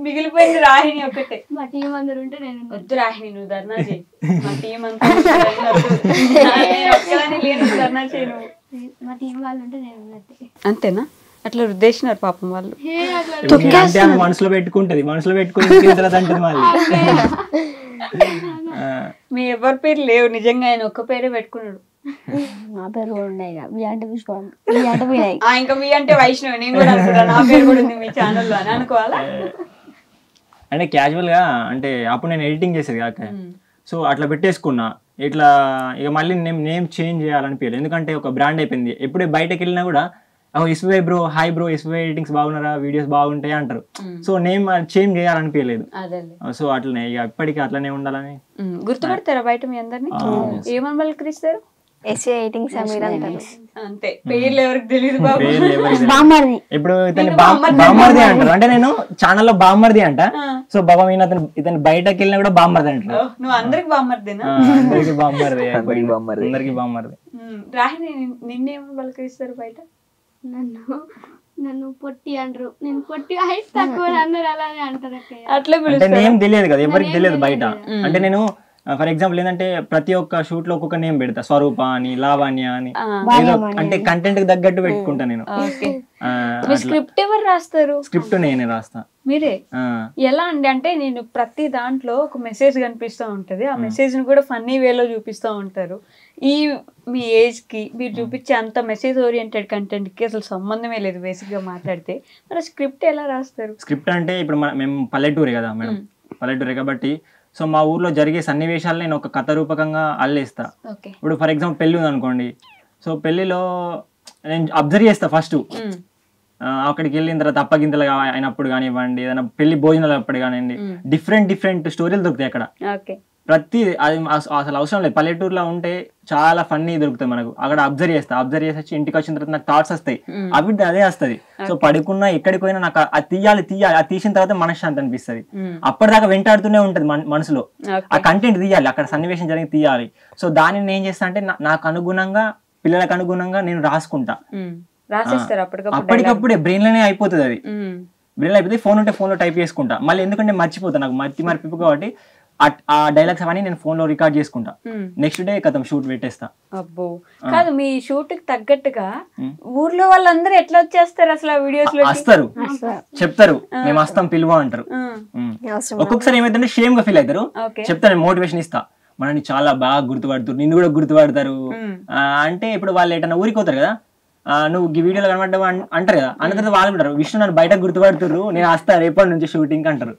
మిగిలిపోయింది రాహిణి ఒకటే. మా టీం అందరు ఉంటే నేను వద్దు రాహిణి, నువ్వు ధర్నా చేయి. మా టీం అంతా ఒక్కదాన్ని లేను, ధర్నా చేయి నువ్వు. మా టీం వాళ్ళు ఉంటే నేను ఉన్నట్టే. అంతేనా? అట్లా రుద్దేసినారు పాపం వాళ్ళు. మనసులో పెట్టుకుంటది, మనసులో పెట్టుకుని తర్వాత అంటది మళ్ళీ. మీ ఎవరి పేరు లేవు నిజంగా, ఆయన ఒక్క పేరే పెట్టుకున్నాడు. నా పేరు కూడా ఉన్నాయి, ఇంకా మీ అంటే వైష్ణవి. నేను కూడా అనుకుంటా నా పేరు కూడా ఉంది మీ ఛానల్లో అని అనుకోవాలా? అంటే క్యాజువల్ గా, అంటే అప్పుడు నేను ఎడిటింగ్ చేసేది కాక, సో అట్లా పెట్టేసుకున్నా. ఇట్లా ఇక మళ్ళీ నేమ్ చేంజ్ చేయాలనిపించలేదు, ఎందుకంటే ఒక బ్రాండ్ అయిపోయింది. ఎప్పుడే బయటకు వెళ్ళినా కూడా SVY bro, hi bro, SVY editings బాగున్నారా, వీడియోస్ బాగుంటాయి అంటారు. సో నేమ్ చేంజ్ చేయాలనిపించలేదు. సో అట్లనే ఇక ఇప్పటికీ అట్లనే ఉండాలని. గుర్తుపడతారా బయట మీ అందరినీ? ఏమని పలకరిస్తారు? SVY ఎడిటింగ్స్ అంతే, పేర్లు ఎవరికి తెలియదు బాబు. ఇప్పుడు ఇతని బామ్మర్ది అంటారు, అంటే నేను ఛానల్లో బామ్మర్ది అంట. సో బాబా ఈయన ఇతను బయటకి వెళ్ళినా కూడా బామ్మర్ది అంటారు. నువ్వు అందరికి బామ్మర్దేనా? అందరికి బామ్మర్ది, అందరికి బామ్మర్ది. రాహిణి నిన్నేమని పలకరిస్తారు బయట? నన్ను పొట్టి అంటారు, నేను పొట్టి హైట్ తక్కువ అందరు అలానే అంటారు. అట్లా అంటే నేమ్ తెలియదు కదా, ఎవరికి తెలియదు బయట. అంటే నేను ఫర్ ఎగ్జాంపుల్ ఏంటంటే ప్రతి ఒక్క షూట్ లో ఒక్కొక్క నేమ్ పెడతా, స్వరూప అని, లావణ్య అని, అంటే కంటెంట్ కి తగ్గట్టు పెట్టుకుంటా నేను. స్క్రిప్ట్ ఎవరు రాస్తారు? స్క్రిప్ట్ నేనే రాస్తా. మీరే? ఎలా అండి అంటే నేను ప్రతి దాంట్లో ఒక మెసేజ్ కనిపిస్తూ ఉంటది, ఆ మెసేజ్ ని కూడా ఫన్నీ వేలో చూపిస్తూ ఉంటారు. ఈ మీ ఏజ్ కి మీరు చూపించే అంత మెసేజ్ ఓరియంటెడ్ కంటెంట్ కి అసలు సంబంధమే లేదు బేసిక్ గా మాట్లాడితే. మరి స్క్రిప్ట్ ఎలా రాస్తారు? స్క్రిప్ట్ అంటే ఇప్పుడు మేము పల్లెటూరే కదా మేడం, పల్లెటూరే కాబట్టి సో మా ఊర్లో జరిగే సన్నివేశాలు నేను ఒక కథ రూపకంగా అల్లేస్తా. ఇప్పుడు ఫర్ ఎగ్జాంపుల్ పెళ్లి ఉంది అనుకోండి, సో పెళ్లిలో నేను అబ్జర్వ్ చేస్తా ఫస్ట్. అక్కడికి వెళ్ళిన తర్వాత అప్పగింతలు అయినప్పుడు కానివ్వండి, ఏదైనా పెళ్లి భోజనాలు అప్పుడు కానివ్వండి, డిఫరెంట్ స్టోరీలు దొరుకుతాయి అక్కడ. ప్రతి అది అసలు అవసరం లేదు, పల్లెటూరులో ఉంటే చాలా ఫన్నీ దొరుకుతాయి మనకు. అక్కడ అబ్జర్వ్ చేసి వచ్చి ఇంటికి వచ్చిన తర్వాత నాకు థాట్స్ వస్తాయి, అవి అదే వస్తుంది. సో పడుకున్నా ఎక్కడికి పోయినా నాకు అది తీయాలి, అది తీసిన తర్వాత మనశ్శాంతి అనిపిస్తుంది. అప్పటిదాకా వెంటాడుతూనే ఉంటది మనసులో, ఆ కంటెంట్ తీయాలి, అక్కడ సన్నివేశం జరిగి తీయాలి. సో దానిని నేను చేస్తా అంటే నాకు అనుగుణంగా, పిల్లలకు అనుగుణంగా నేను రాసుకుంటా. అప్పటికప్పుడే బ్రెయిన్ లోనే అయిపోతుంది, అది బ్రెయిన్ అయిపోతే ఫోన్ ఉంటే ఫోన్ లో టైప్ చేసుకుంటా. మళ్ళీ ఎందుకంటే మర్చిపోతా, నాకు మర్చిపోయి కాబట్టి ఆ డైలాగ్స్ అవన్నీ నేను ఫోన్ లో రికార్డ్ చేసుకుంటా, నెక్స్ట్ డే కథం షూట్ పెట్టేస్తా. అబ్బో కాదు, మీ షూట్ కి తగ్గట్టుగా ఊర్లో వాళ్ళందరూ ఎట్లా వచ్చేస్తారు అసలు ఆ వీడియోస్ లో? వస్తారు, చెప్తారు మేము వస్తాం పిలువ అంటారు. ఒక్కొక్కసారి ఏమైతే షేమ్ గా ఫీల్ అవుతారు, చెప్తాను మోటివేషన్ ఇస్తా, మనని చాలా బాగా గుర్తుపడుతారు, నిన్ను కూడా గుర్తుపడతారు అంటే ఇప్పుడు వాళ్ళు ఎటన్నా ఊరికి పోతారు కదా, నువ్వు ఈ వీడియోలో కనబడ్డావు అంటారు కదా, అన్న తర్వాత వాళ్ళు ఉంటారు విష్ణు నన్ను బయట గుర్తుపడుతున్నారు, నేను వస్తా రేపటి నుంచి షూటింగ్ అంటారు.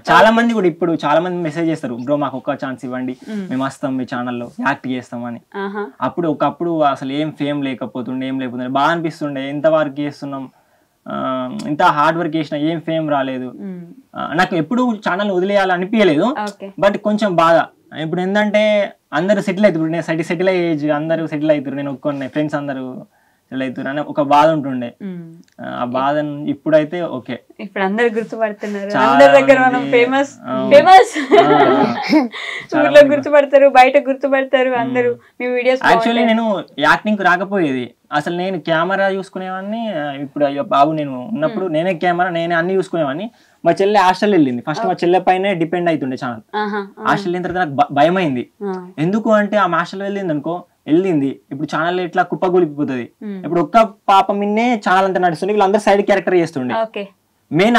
చాలా మంది కూడా ఇప్పుడు చాలా మంది మెసేజ్ చేస్తారు, బ్రో మాకు ఒక్క ఛాన్స్ ఇవ్వండి, మేము వస్తాం మీ ఛానల్లో యాక్ట్ చేస్తాం అని. అప్పుడు ఒకప్పుడు అసలు ఏం ఫేమ్ లేకపోతుండే, ఏం లేకపోతుండే, బాగా అనిపిస్తుండే ఎంత వర్క్ చేస్తున్నాం, ఇంత హార్డ్ వర్క్ చేసినా ఏం ఫేమ్ రాలేదు. నాకు ఎప్పుడు ఛానల్ వదిలేయాలని అనిపించలేదు, బట్ కొంచెం బాధ. ఇప్పుడు ఏంటంటే అందరూ సెటిల్ అవుతారు, నేను సెటిల్ అయ్యే ఏజ్, అందరూ సెటిల్ అవుతారు, నేను ఒక్కొన్న ఫ్రెండ్స్ అందరూ సెటిల్ అవుతారు అని ఒక బాధ ఉంటుండే. ఆ బాధ ఇప్పుడైతే ఓకే, ఇప్పుడు అందరు గుర్తుపడుతున్నారు, అందరి దగ్గర మనం ఫేమస్ ఊర్లో గుర్తుపడతారు, బయట గుర్తుపడతారు అందరూ మీ వీడియోస్. యాక్చువల్లీ నేను యాక్టింగ్ రాకపోయేది, అసలు నేను కెమెరా చూసుకునేవాడిని. ఇప్పుడు అయ్యో బాబు నేను ఉన్నప్పుడు నేనే కెమెరా నేనే అన్ని చూసుకునేవాడిని. మా చెల్లె హాస్టల్ వెళ్ళింది, ఫస్ట్ మా చెల్లె పైనే డిపెండ్ అవుతుండే ఛానల్. హాస్టల్ వెళ్ళిన తర్వాత నాకు భయం అయింది, ఎందుకు అంటే ఆ హాస్టల్ వెళ్ళింది అనుకో, వెళ్ళింది ఇప్పుడు ఛానల్ ఇట్లా కుప్పగూలిపోతుంది. ఇప్పుడు ఒక్క పాప మిన్నే ఛానల్ అంతా నడుస్తుంది, వీళ్ళందరూ సైడ్ క్యారెక్టర్ చేస్తుండే. మెయిన్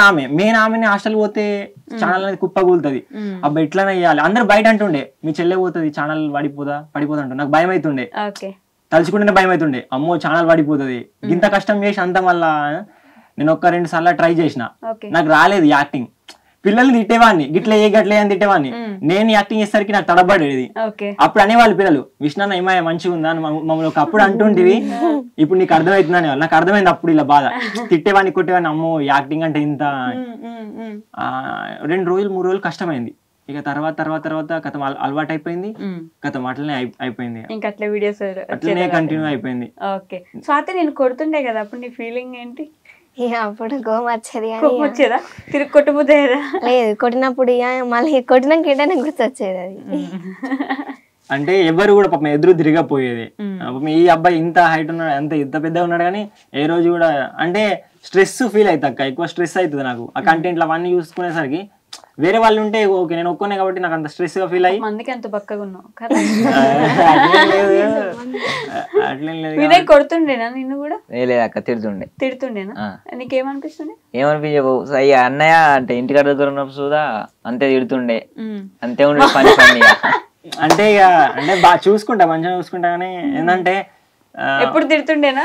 ఆమెని హాస్టల్ పోతే ఛానల్ అనేది కుప్పగూలుతుంది. అబ్బా ఎట్లనే చేయాలి, అందరు బయట అంటుండే మీ చెల్లె పోతుంది ఛానల్ పడిపోదా అంటుండే. నాకు భయం అవుతుండే, తలుచుకుంటేనే భయం అవుతుండే, అమ్మో ఛానల్ పడిపోతుంది, ఇంత కష్టం చేసి అంత మళ్ళా. నేను 1-2 సార్లు ట్రై చేసిన, నాకు రాలేదు యాక్టింగ్. పిల్లల్ని తిట్టేవాడిని, గిట్లే గట్లే అని తిట్టేవాడిని. నేను యాక్టింగ్ చేసేసరికి నాకు తడబడేది. అప్పుడు అనేవాళ్ళు పిల్లలు, విష్ణన్న ఏమయ్య మంచిగా ఉందా అని మమ్మల్ని ఒకప్పుడు అంటుంటివి, ఇప్పుడు నీకు అర్థమవుతుందా అనేవాళ్ళు. నాకు అర్థమైంది అప్పుడు ఇలా బాధ, తిట్టేవాడిని కొట్టేవాడిని, అమ్మో యాక్టింగ్ అంటే ఇంత. 2 రోజులు 3 రోజులు కష్టమైంది, ఇక తర్వాత కథ అలవాటు అయిపోయింది, కథ అట్లనే అయిపోయింది, ఇంకా అట్లే వీడియోస్ అట్లనే కంటిన్యూ అయిపోయింది. ఓకే స్వాతి, నేను కొడుతుండే కదా అప్పుడు నీ ఫీలింగ్ ఏంటి? అప్పుడు కోపం వచ్చేది, వచ్చేదా తిరిగి కొట్టుబుద్దేదా? లేదు, కొట్టినప్పుడు మళ్ళీ కొట్టినాక ఏంటనే గుర్తొచ్చేది అది. అంటే ఎవరు కూడా పాపం ఎదురు తిరగపోయేది. ఈ అబ్బాయి ఇంత హైట్ ఉన్నాడు, ఇంత పెద్దగా ఉన్నాడు, కానీ ఏ రోజు కూడా అంటే స్ట్రెస్ ఫీల్ అవుతా అక్క, ఎక్కువ స్ట్రెస్ అవుతుంది నాకు ఆ కంటెంట్లు అవన్నీ చూసుకునేసరికి. వేరే వాళ్ళు ఉంటే ఓకే, నేను ఒక్కనే కాబట్టి నాకు అంత స్ట్రెస్ గా ఫీల్ అయ్యి అందుకే అంత బక్కగా ఉన్నావు. అట్లేం లేదు. వినయ్ కొడుతుండేనా నిన్ను కూడా? లేదక్క, తిడుతుండేనా? నీకేమనిపిస్తుంది? ఏమనిపించవు అయ్యా అన్నయ్య అంటే ఇంటికాడ దగ్గర ఉన్నప్పుడు చూదా అంతే తిడుతుండే, అంతే ఉండే పని అంటే ఇక అంటే బాగా చూసుకుంటా, మంచిగా చూసుకుంటా. కానీ ఏంటంటే ఎప్పుడు తిడుతుండేనా?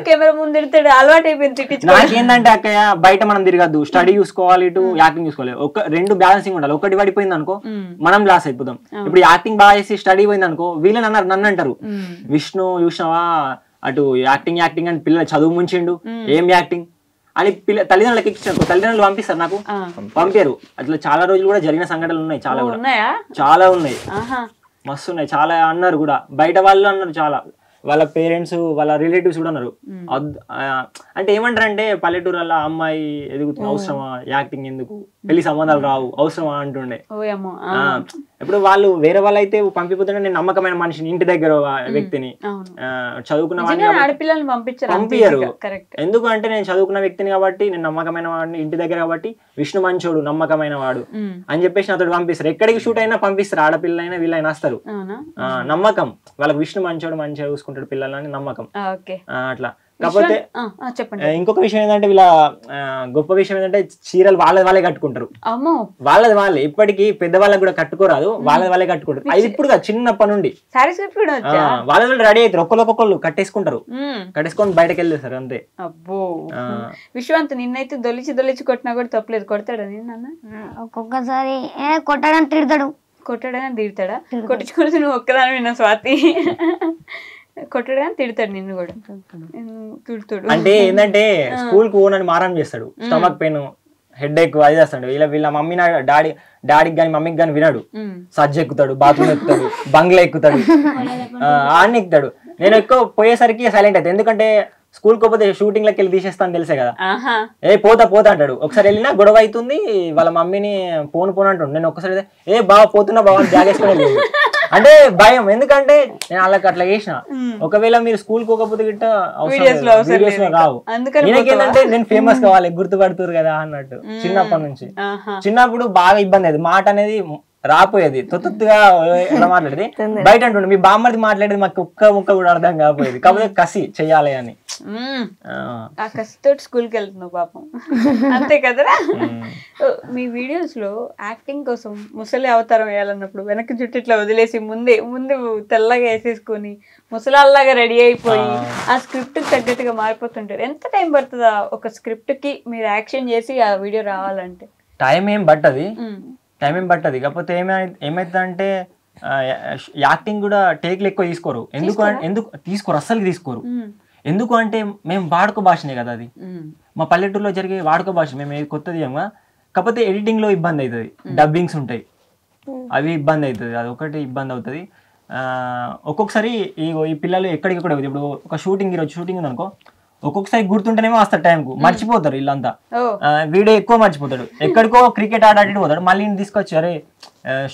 కెమెరా ముందు తిడతాడు, అలవాటు అయిపోయింది. నాకేందంటే అక్కయ్య బయట మనం తిరగద్దు, స్టడీ చూసుకోవాలి, ఇటు యాక్టింగ్ చూసుకోవాలి, 2 బ్యాలెన్సింగ్ ఉండాలి. ఒకటి పడిపోయింది అనుకో మనం లాస్ అయిపోతాం. ఇప్పుడు యాక్టింగ్ బాగా చేసి స్టడీ పోయింది అనుకో వీళ్ళని నన్ను అంటారు, విష్ణు చూసినావా అటు యాక్టింగ్ అని పిల్లలు చదువు ముంచిండు, ఏం యాక్టింగ్ అని తల్లిదండ్రులకు ఇచ్చారు. తల్లిదండ్రులు పంపిస్తారు, నాకు పంపారు. అట్లా చాలా రోజులు కూడా జరిగిన సంఘటనలు ఉన్నాయి, చాలా ఉన్నాయి, మస్తు ఉన్నాయి. చాలా అన్నారు కూడా, బయట వాళ్ళు అన్నారు, చాలా వాళ్ళ పేరెంట్స్ వాళ్ళ రిలేటివ్స్ కూడా అన్నారు. అంటే ఏమంటారంటే పల్లెటూరులో అమ్మాయి ఎదుగుతుంది, అవసరమా యాక్టింగ్, ఎందుకు పెళ్లి సంబంధాలు రావు, అవసరమా అంటుండే. ఇప్పుడు వాళ్ళు వేరే వాళ్ళు అయితే పంపిపోతుంటే నేను నమ్మకమైన మనిషిని, ఇంటి దగ్గర వ్యక్తిని, చదువుకున్న వాడిని పంపించరు. ఎందుకు అంటే నేను చదువుకున్న వ్యక్తిని కాబట్టి, నేను నమ్మకమైన వాడిని ఇంటి దగ్గర కాబట్టి, విష్ణు మంచోడు నమ్మకమైన వాడు అని చెప్పేసి నాతో పంపిస్తారు. ఎక్కడికి షూట్ అయినా పంపిస్తారు, ఆడపిల్లైనా వీళ్ళైనా వస్తారు. నమ్మకం వాళ్ళకి, విష్ణు మంచోడు మంచిగా చూసుకుంటాడు పిల్లలని నమ్మకం. అట్లా. కాకపోతే ఇంకొక విషయం ఏంటంటే వీళ్ళ గొప్ప విషయం ఏంటంటే చీరలు వాళ్ళే కట్టుకుంటారు, వాళ్ళే. ఇప్పటికి పెద్దవాళ్ళకి కూడా కట్టుకోరాదు, వాళ్ళే కట్టుకుంటారు. అది ఇప్పుడు చిన్నప్పటి నుండి వాళ్ళ రెడీ అవుతారు, ఒక్కొక్కళ్ళు కట్టేసుకుంటారు, కట్టేసుకొని బయటకు వెళ్ళేస్తారు అంతే. అబ్బో విశ్వాంత్, నిన్నైతే దొలిచి కొట్టినా కూడా తప్పలేదు, కొడతాడా నిన్న? ఒక్కొక్కసారి కొట్టడానికి తిడతాడా? కొట్టించుకొని నువ్వు ఒక్కదాని విన్నా స్వాతి, కొట్టడు కానీ తిడతాడు నిన్ను కూడా. తిడుతాడు అంటే ఏంటంటే స్కూల్ కు ఓనని మారం చేస్తాడు, స్టమక్ పెయిన్, హెడ్ ఎక్ అది చేస్తాడు. వీళ్ళ మమ్మీ డాడీకి కానీ మమ్మీకి కానీ వినాడు, సజ్జ ఎక్కుతాడు, బాత్రూమ్ ఎక్కుతాడు, బంగ్లా ఎక్కుతాడు, ఆడిని ఎక్కుతాడు. నేను ఎక్కువ పోయేసరికి సైలెంట్ అవుతాను, ఎందుకంటే స్కూల్ పోతే షూటింగ్ లకి వెళ్ళి తీసేస్తాను తెలుసే కదా. పోతా అంటాడు. ఒకసారి వెళ్ళినా గొడవ అవుతుంది, వాళ్ళ మమ్మీని పోను అంటాడు. నేను ఒక్కసారి బాగా పోతున్నా బాగా బ్యాగ్ వేసుకొని వెళ్ళి అంటే భయం, ఎందుకంటే నేను వాళ్ళకి అట్లా చేసిన. ఒకవేళ మీరు స్కూల్ పోకపోతే గిట్ట వీడియోస్ లో రావు. ఏంటంటే నేను ఫేమస్ కావాలి, గుర్తుపడుతురు కదా అన్నట్టు. చిన్నప్పటి నుంచి, చిన్నప్పుడు బాగా ఇబ్బంది అయ్యేది, మాట అనేది రాపోయేది, తొత్తుగా ఎలా మాట్లాడేది బయట అంటుండే. మీ బామ్మది మాట్లాడేది మాకు ఒక్క ముక్క కూడా అర్థం కాకపోయేది, కాకపోతే కసి చెయ్యాలి అని. ఆ కసితో స్కూల్కి వెళ్తున్నావు పాపం, అంతే కదరా. మీ వీడియోస్ లో యాక్టింగ్ కోసం ముసలి అవతారం వేయాలన్నప్పుడు వెనక్కి చుట్టూ ఇట్లా వదిలేసి ముందు తెల్లగా వేసేసుకొని ముసలాల్లాగా రెడీ అయిపోయి ఆ స్క్రిప్ట్ కి తగ్గట్టుగా మారిపోతుంటారు. ఎంత టైం పడుతుందా ఒక స్క్రిప్ట్ కి మీరు యాక్షన్ చేసి ఆ వీడియో రావాలంటే? టైం ఏం పట్టది, కాకపోతే ఏమైతుందంటే యాక్టింగ్ కూడా టేక్లు ఎక్కువ తీసుకోరు. ఎందుకు తీసుకోరు, అస్సలు తీసుకోరు. ఎందుకు అంటే మేము వాడుక భాషనే కదా అది, మా పల్లెటూరులో జరిగే వాడుక భాష. మేము ఏది కొత్తది ఏమో, కాకపోతే ఎడిటింగ్ లో ఇబ్బంది అవుతుంది, డబ్బింగ్స్ ఉంటాయి అవి ఇబ్బంది అవుతుంది, అది ఒకటి ఇబ్బంది అవుతుంది. ఒక్కొక్కసారి ఈ పిల్లలు ఎక్కడికక్కడ ఇప్పుడు ఒక షూటింగ్ ఈరోజు షూటింగ్ ఉంది అనుకో, ఒక్కొక్కసారి గుర్తుంటేనేమో వస్తారు టైంకు, మర్చిపోతారు వీళ్ళంతా. వీడియో ఎక్కువ మర్చిపోతాడు, ఎక్కడికో క్రికెట్ ఆడి పోతాడు, మళ్ళీ తీసుకొచ్చి అరే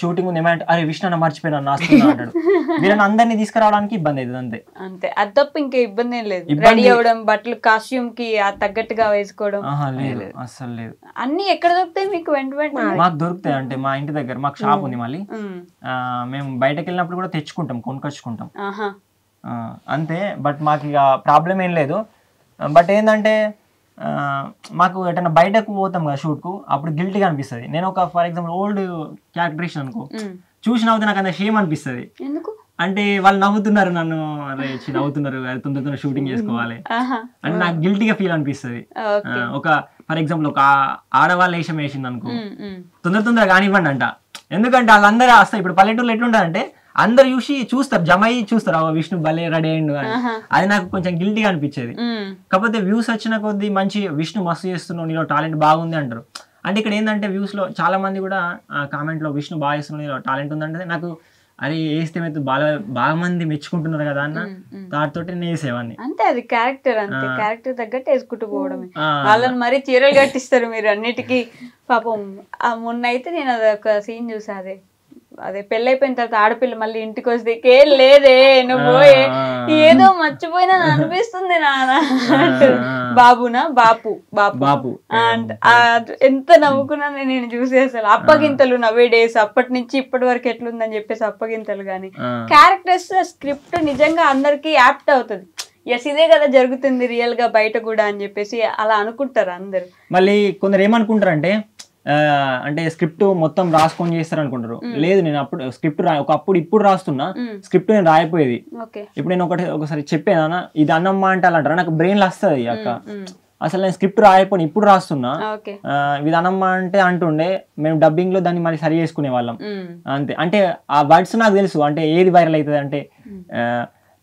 షూటింగ్ ఉంది ఏమంటే అరే విష్ణు అన్న మర్చిపోయినా నాస్తున్నా అంటాడు. వీళ్ళని అందరినీ తీసుకురావడానికి ఇబ్బంది అవుతుంది అంతే. అది తప్ప ఇంకా ఇబ్బంది ఏం లేదు. రెడీ అవ్వడం, బట్టలు కాస్ట్యూమ్ కి తగ్గట్టుగా వేసుకోవడం లేదు, అస్సలు లేదు. అన్ని ఎక్కడ దొరుకుతాయి మీకు? వెంట మాకు దొరుకుతాయి అంటే మా ఇంటి దగ్గర మాకు షాప్ ఉంది, మళ్ళీ మేము బయటకు వెళ్ళినప్పుడు కూడా తెచ్చుకుంటాం, కొనుకొచ్చుకుంటాం అంతే. బట్ మాకు ఇక ప్రాబ్లం ఏం లేదు. బట్ ఏంటంటే మాకు ఎటన్నా బయటకు పోతాం కదా షూట్కు, అప్పుడు గిల్టీగా అనిపిస్తుంది. నేను ఒక ఫర్ ఎగ్జాంపుల్ ఓల్డ్ క్యారెక్టరేషన్ అనుకో, చూసిన అవుతే నాకు అంత షేమ్ అనిపిస్తుంది. అంటే వాళ్ళు నవ్వుతున్నారు, నన్ను నవ్వుతున్నారు, తొందర షూటింగ్ చేసుకోవాలి అంటే నాకు గిల్టీగా ఫీల్ అనిపిస్తుంది. ఒక ఫర్ ఎగ్జాంపుల్ ఒక ఆడవాళ్ళ వేషం వేసింది అనుకో, తొందరగా కానివ్వండి అంట. ఎందుకంటే వాళ్ళందరూ వస్తాయి. ఇప్పుడు పల్లెటూరులో ఎట్లుంటుందంటే అందరు చూస్తారు, జమయ్యి చూస్తారు, విష్ణు భలే రెడీ అయ్యిండు అని. అది నాకు కొంచెం గిల్టీగా అనిపించేది. కాకపోతే వ్యూస్ వచ్చిన కొద్దీ మంచి విష్ణు మస్తు చేస్తున్నావు, నీలో టాలెంట్ బాగుంది అంటారు. అంటే ఇక్కడ ఏంటంటే వ్యూస్ లో చాలా మంది కూడా కామెంట్ లో విష్ణు బాగా చేస్తున్నావు, నీలో టాలెంట్ ఉందంటే నాకు అరే వేస్తే బాగా మంది మెచ్చుకుంటున్నారు కదా అన్న దాటితోటి నేను వేసేవాడిని. అంతే, అది క్యారెక్టర్, అంతే క్యారెక్టర్ తగ్గట్టు వేసుకుంటూ పోవడమే. వాళ్ళని మరీ చీరలు కట్టిస్తారు మీరు అన్నిటికీ పాపం. మొన్న అయితే నేను అదొక సీన్ చూసా, అదే పెళ్ళైపోయిన తర్వాత ఆడపిల్ల మళ్ళీ ఇంటికి వస్తే ఏం లేదే నువ్వు ఏదో మర్చిపోయినా అనిపిస్తుంది నాన్న. బాపు ఎంత నవ్వుకున్నాను నేను చూసి. అసలు అప్పగింతలు నవ్వే డేస్, అప్పటి నుంచి ఇప్పటి వరకు ఎట్లుందని చెప్పేసి అప్పగింతలు గానీ క్యారెక్టర్స్ స్క్రిప్ట్ నిజంగా అందరికి యాప్ట్ అవుతుంది. ఎస్ ఇదే కదా జరుగుతుంది రియల్ గా బయట కూడా అని చెప్పేసి అలా అనుకుంటారు అందరు. మళ్ళీ కొందరు ఏమనుకుంటారంటే అంటే స్క్రిప్ట్ మొత్తం రాసుకొని చేస్తారు అనుకుంటారు. లేదు, నేను అప్పుడు స్క్రిప్ట్ ఇప్పుడు రాస్తున్నా, స్క్రిప్ట్ నేను రాయిపోయేది. ఇప్పుడు నేను ఒకసారి చెప్పేదానా ఇది అన్నమ్మా అంటే అలా అంటారా, నాకు బ్రెయిన్ లో వస్తుంది అక్క. అసలు నేను స్క్రిప్ట్ రాయిపోయి ఇప్పుడు రాస్తున్నా, ఇది అన్నమ్మా అంటే అంటుండే, మేము డబ్బింగ్ లో దాన్ని మళ్ళీ సరి చేసుకునే వాళ్ళం అంతే. అంటే ఆ వర్డ్స్ నాకు తెలుసు, అంటే ఏది వైరల్ అవుతుంది అంటే.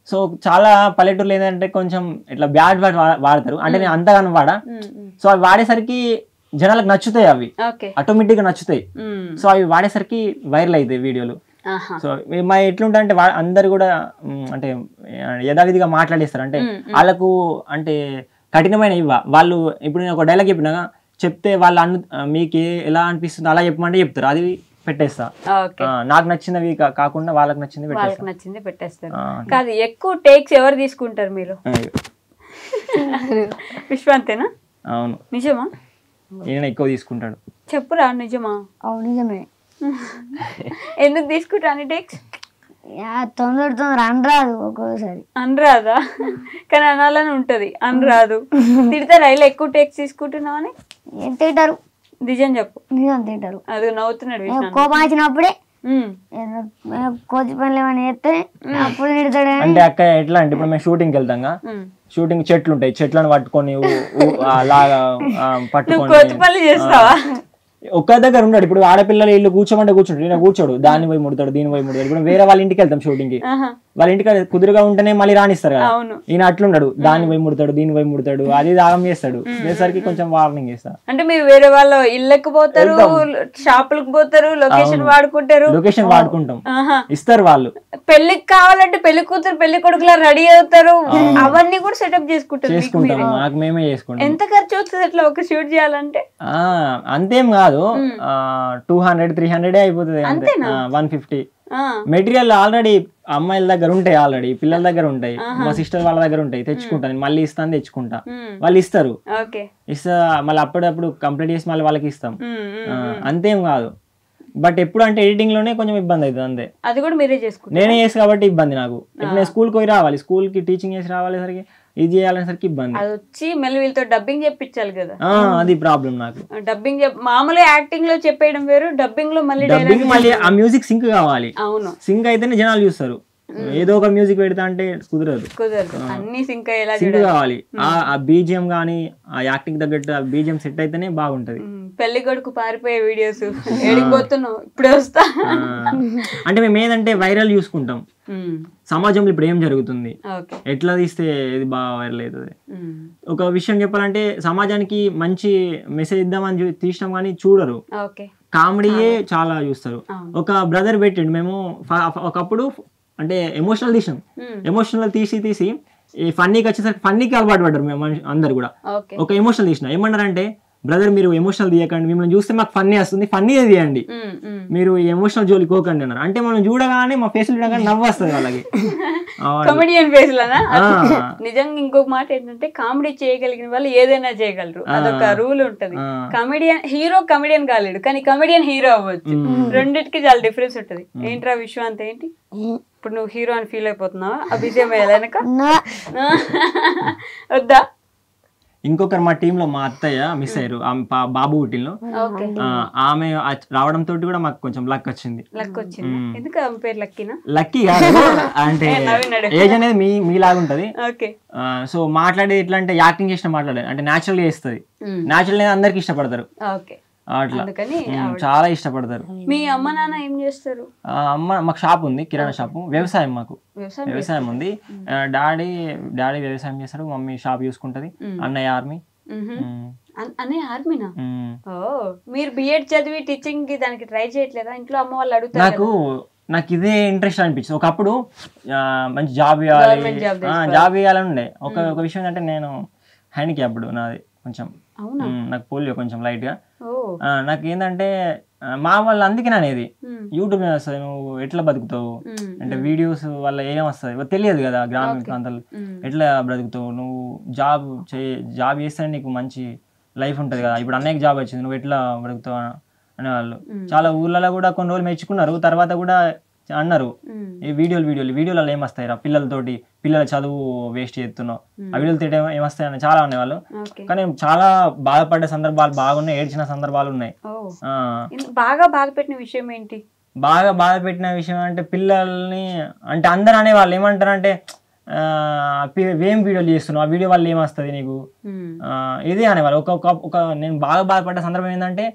సో చాలా పల్లెటూరులో ఏంటంటే కొంచెం ఇట్లా బ్యాడ్ వర్డ్ వాడతారు, అంటే నేను అంతగానో వాడా. సో అవి వాడేసరికి జనాలకు నచ్చుతాయి, అవి ఆటోమేటిక్ గా నచ్చుతాయి. సో అవి వాడేసరికి వైరల్ అవుతాయి వీడియోలు. సో మా ఎట్లుంటా అంటే అందరు కూడా అంటే యథావిధిగా మాట్లాడేస్తారు. అంటే వాళ్ళకు అంటే కఠినమైన వాళ్ళు ఇప్పుడు నేను ఒక డైలాగ్ చెప్పినా చెప్తే వాళ్ళు మీకు ఎలా అనిపిస్తుంది అలా చెప్పమంటే చెప్తారు, అది పెట్టేస్తా. నాకు నచ్చినవి కాకుండా వాళ్ళకి నచ్చింది పెట్టేస్తారు. కాదు, ఎక్కువ టేక్స్ ఎవరు తీసుకుంటారు మీరు? విశ్వాంతేనా? అవును. నిజమా? ఈయన ఎక్కువ తీసుకుంటాడు. చెప్పురా, నిజమా? అవును నిజమే. ఎందుకు తీసుకుంటా అని టేక్స్? తొందర అనరాదు, ఒక్కోసారి అనరాదా? కానీ అనాలని ఉంటది, అనరాదు. తిడతారా ఇలా ఎక్కువ టేక్స్ తీసుకుంటున్నావు అని? ఏం తింటారు? నిజం చెప్పు. నిజం తింటారు. అది నవ్వుతున్నాడు. కోపం వచ్చినప్పుడే కోతి పనులు ఏమైనా చేస్తే అప్పుడు తిడతాడు. అంటే అక్క ఎట్లా అంటే ఇప్పుడు మేము షూటింగ్కి వెళ్తాం, షూటింగ్ చెట్లు ఉంటాయి, చెట్లను పట్టుకొని అలాగా పట్టుకొని ఒక్క దగ్గర ఉన్నాడు. ఇప్పుడు ఆడపిల్లలు ఇల్లు కూర్చోమంటే కూర్చుంటాడు, ఈయన కూర్చోడు, దాన్ని పోయి ముడతాడు, దీన్ని పోయి ముడతాడు. ఇప్పుడు వేరే వాళ్ళ ఇంటికి వెళ్తాం షూటింగ్ కి, వాళ్ళ ఇంటికి కుదురుగా ఉంటేనే మళ్ళీ రానిస్తారు కదా, ఈయన అట్లున్నాడు, దాన్ని పోయి ముడతాడు, దీన్ని పోయి ముడతాడు, అది దాగం చేస్తాడు. చేసరికి కొంచెం వార్నింగ్ చేస్తా. అంటే మీరు వేరే వాళ్ళ ఇళ్ళకి పోతారు, షాపులకు పోతారు, లొకేషన్ వాడుకుంటాం, ఇస్తారు వాళ్ళు. పెళ్లికి కావాలంటే పెళ్లి కూతురు పెళ్లి కొడుకులా రెడీ అవుతారు, అవన్నీ కూడా సెటప్ చేసుకుంటారు. మాకు మేమే చేసుకుంటాం. ఎంత ఖర్చు అవుతుంది అట్లా ఒక షూట్ చేయాలంటే? అంతేం కాదు, 200-300 అయిపోతుంది, 150. మెటీరియల్ ఆల్రెడీ అమ్మాయిల దగ్గర ఉంటాయి, ఆల్రెడీ పిల్లల దగ్గర ఉంటాయి, మా సిస్టర్ వాళ్ళ దగ్గర ఉంటాయి, తెచ్చుకుంటా నేను, మళ్ళీ ఇస్తాను తెచ్చుకుంటా, వాళ్ళు ఇస్తారు, ఇస్తా మళ్ళీ అప్పుడప్పుడు కంప్లీట్ చేసి మళ్ళీ వాళ్ళకి ఇస్తాం, అంతేం కాదు. బట్ ఎప్పుడు అంటే ఎడిటింగ్ లోనే కొంచెం ఇబ్బంది అవుతుంది అంతే. అది కూడా మీరే చేసుకుంటారు? నేనే చేసి కాబట్టి ఇబ్బంది నాకు. ఇప్పుడు నేను స్కూల్కి పోయి రావాలి, స్కూల్ కి టీచింగ్ చేసి రావాలి సరికి, ఇది చేయాలనేసరికి ఇబ్బంది. అది వచ్చి మళ్ళీ వీళ్ళతో డబ్బింగ్ చెప్పించాలి కదా, అది ప్రాబ్లం నాకు. డబ్బింగ్ మామూలుగా యాక్టింగ్ లో చెప్పేయడం వేరు, డబ్బింగ్ లో మళ్ళీ మళ్ళీ ఆ మ్యూజిక్ సింక్ కావాలి. అవును, సింక్ అయితేనే జనాలు చూస్తారు. ఏదో ఒక మ్యూజిక్ పెడతా అంటే కుదరదు, అన్ని సింక్ అయ్యేలా సింక్ కావాలి. ఆ బీజిఎం గానీ ఆ యాక్టింగ్ తగ్గట్టు ఆ బీజిఎం సెట్ అయితేనే బాగుంటది. పెళ్లి కొడుకు పారిపోయే వీడియోస్ ఏడిపోతున్నావు ఇప్పుడే వస్తా అంటే మేము ఏదంటే వైరల్ చూసుకుంటాం, సమాజంలో ఇప్పుడు ఏం జరుగుతుంది, ఎట్లా తీస్తే ఇది బాగా వైరల్ అవుతుంది. ఒక విషయం చెప్పాలంటే సమాజానికి మంచి మెసేజ్ ఇద్దామని తీసినాం కానీ చూడరు, కామెడీయే చాలా చూస్తారు. ఒక బ్రదర్ పెట్టిండు, మేము ఒకప్పుడు అంటే ఎమోషనల్ తీసినాం, ఎమోషనల్ తీసి ఈ ఫన్నీకి వచ్చేసరికి ఫన్నీకి అలవాటు పడ్డారు మేము అందరు కూడా. ఒక ఎమోషనల్ తీసిన ఏమన్నారంటే, బ్రదర్ మీరు ఎమోషనల్ తీయకండి, మిమ్మల్ని చూస్తే మాకు ఫన్నీ వస్తుంది, ఫన్నీ తీయండి, మీరు ఎమోషనల్ జోలికి పోకండి అన్నారు. అంటే మనం చూడగానే మా ఫేస్ చూడగానే నవ్వు వస్తుంది వాళ్ళకి, కామెడియన్ ఫేస్ లోనా. నిజంగా ఇంకొక మాట ఏంటంటే, కామెడీ చేయగలిగిన వాళ్ళు ఏదైనా చేయగలరు, అదొక రూల్ ఉంటది. కామెడియన్ హీరో కామెడియన్ కాలేడు, కానీ కామెడియన్ హీరో అవ్వచ్చు. రెండింటికి చాలా డిఫరెన్స్ ఉంటది. ఏంట్రా విశ్వం అంత ఏంటి, ఇప్పుడు నువ్వు హీరో అని ఫీల్ అయిపోతున్నావా ఆ విజయం వేయాలనక వద్దా? ఇంకొకరు మా టీంలో మా అత్తయ్య మిస్ అయ్యారు, బాబు పుట్టినలో. ఆమె రావడంతో కూడా మాకు కొంచెం లక్ వచ్చింది. లక్కీ కాదు అంటే ఏజ్ అనేది మీలాగా ఉంటది. సో మాట్లాడేది ఎట్లా అంటే యాక్టింగ్ చేసిన మాట్లాడేది అంటే న్యాచురల్ గా చేస్తుంది, న్యాచురల్ గా అందరికి ఇష్టపడతారు, అట్లా చాలా ఇష్టపడతారు. మీ అమ్మ నాన్న ఏం చేస్తారు? అమ్మ మాకు షాప్ ఉంది, కిరాణా షాపు, వ్యవసాయం మాకు వ్యవసాయం ఉంది. డాడీ వ్యవసాయం చేస్తారు, మమ్మీ షాప్ చూసుకుంటది, అన్నయ్య ఆర్మీ. అన్నయ్య ఆర్మీనా? మీరు బిఎడ్ చదివి టీచింగ్ కి దానికి ట్రై చేయట్లేదా ఇంట్లో? అమ్మ వాళ్ళు అడుగుతారు. నాకు ఇదే ఇంట్రెస్ట్ అనిపించింది. ఒకప్పుడు మంచి జాబ్ ఇవ్వాలని ఉండే. ఒక విషయం ఏంటంటే, నేను హ్యాండిక్యాప్డ్, నాది కొంచెం, నాకు పోలియో కొంచెం లైట్ గా. నాకు ఏంటంటే మా వాళ్ళు అందుకే అనేది యూట్యూబ్ మీద వస్తుంది, నువ్వు ఎట్లా బతుకుతావు అంటే వీడియోస్ వల్ల ఏం వస్తుంది తెలియదు కదా, గ్రామీణ ప్రాంతాలు ఎట్లా బ్రతుకుతావు, నువ్వు జాబ్ చేస్తే నీకు మంచి లైఫ్ ఉంటుంది కదా, ఇప్పుడు అన్నయ్యకి జాబ్ వచ్చింది, నువ్వు ఎట్లా బ్రతుకుతావు అనేవాళ్ళు. చాలా ఊర్లలో కూడా కొన్ని రోజులు మెచ్చుకున్నారు, తర్వాత కూడా అన్నారు ఈ వీడియోలలో ఏమొస్తాయి రా, పిల్లల చదువు వేస్ట్ చేస్తున్నావు, ఆ వీడియోలు తింటే ఏమొస్తాయని చాలా అనేవాళ్ళు. కానీ చాలా బాధపడ్డ సందర్భాలు బాగున్నాయి, ఏడ్చిన సందర్భాలు ఉన్నాయి. బాగా బాధపెట్టిన విషయం ఏంటి? బాగా బాధపెట్టిన విషయం అంటే, పిల్లల్ని అంటే అందరు అనేవాళ్ళు ఏమంటారంటే, ఏం వీడియోలు చేస్తున్నావు, ఆ వీడియో వల్ల ఏమొస్తుంది నీకు, ఇదే అనేవాళ్ళు. ఒక నేను బాగా బాధపడ్డ సందర్భం ఏంటంటే,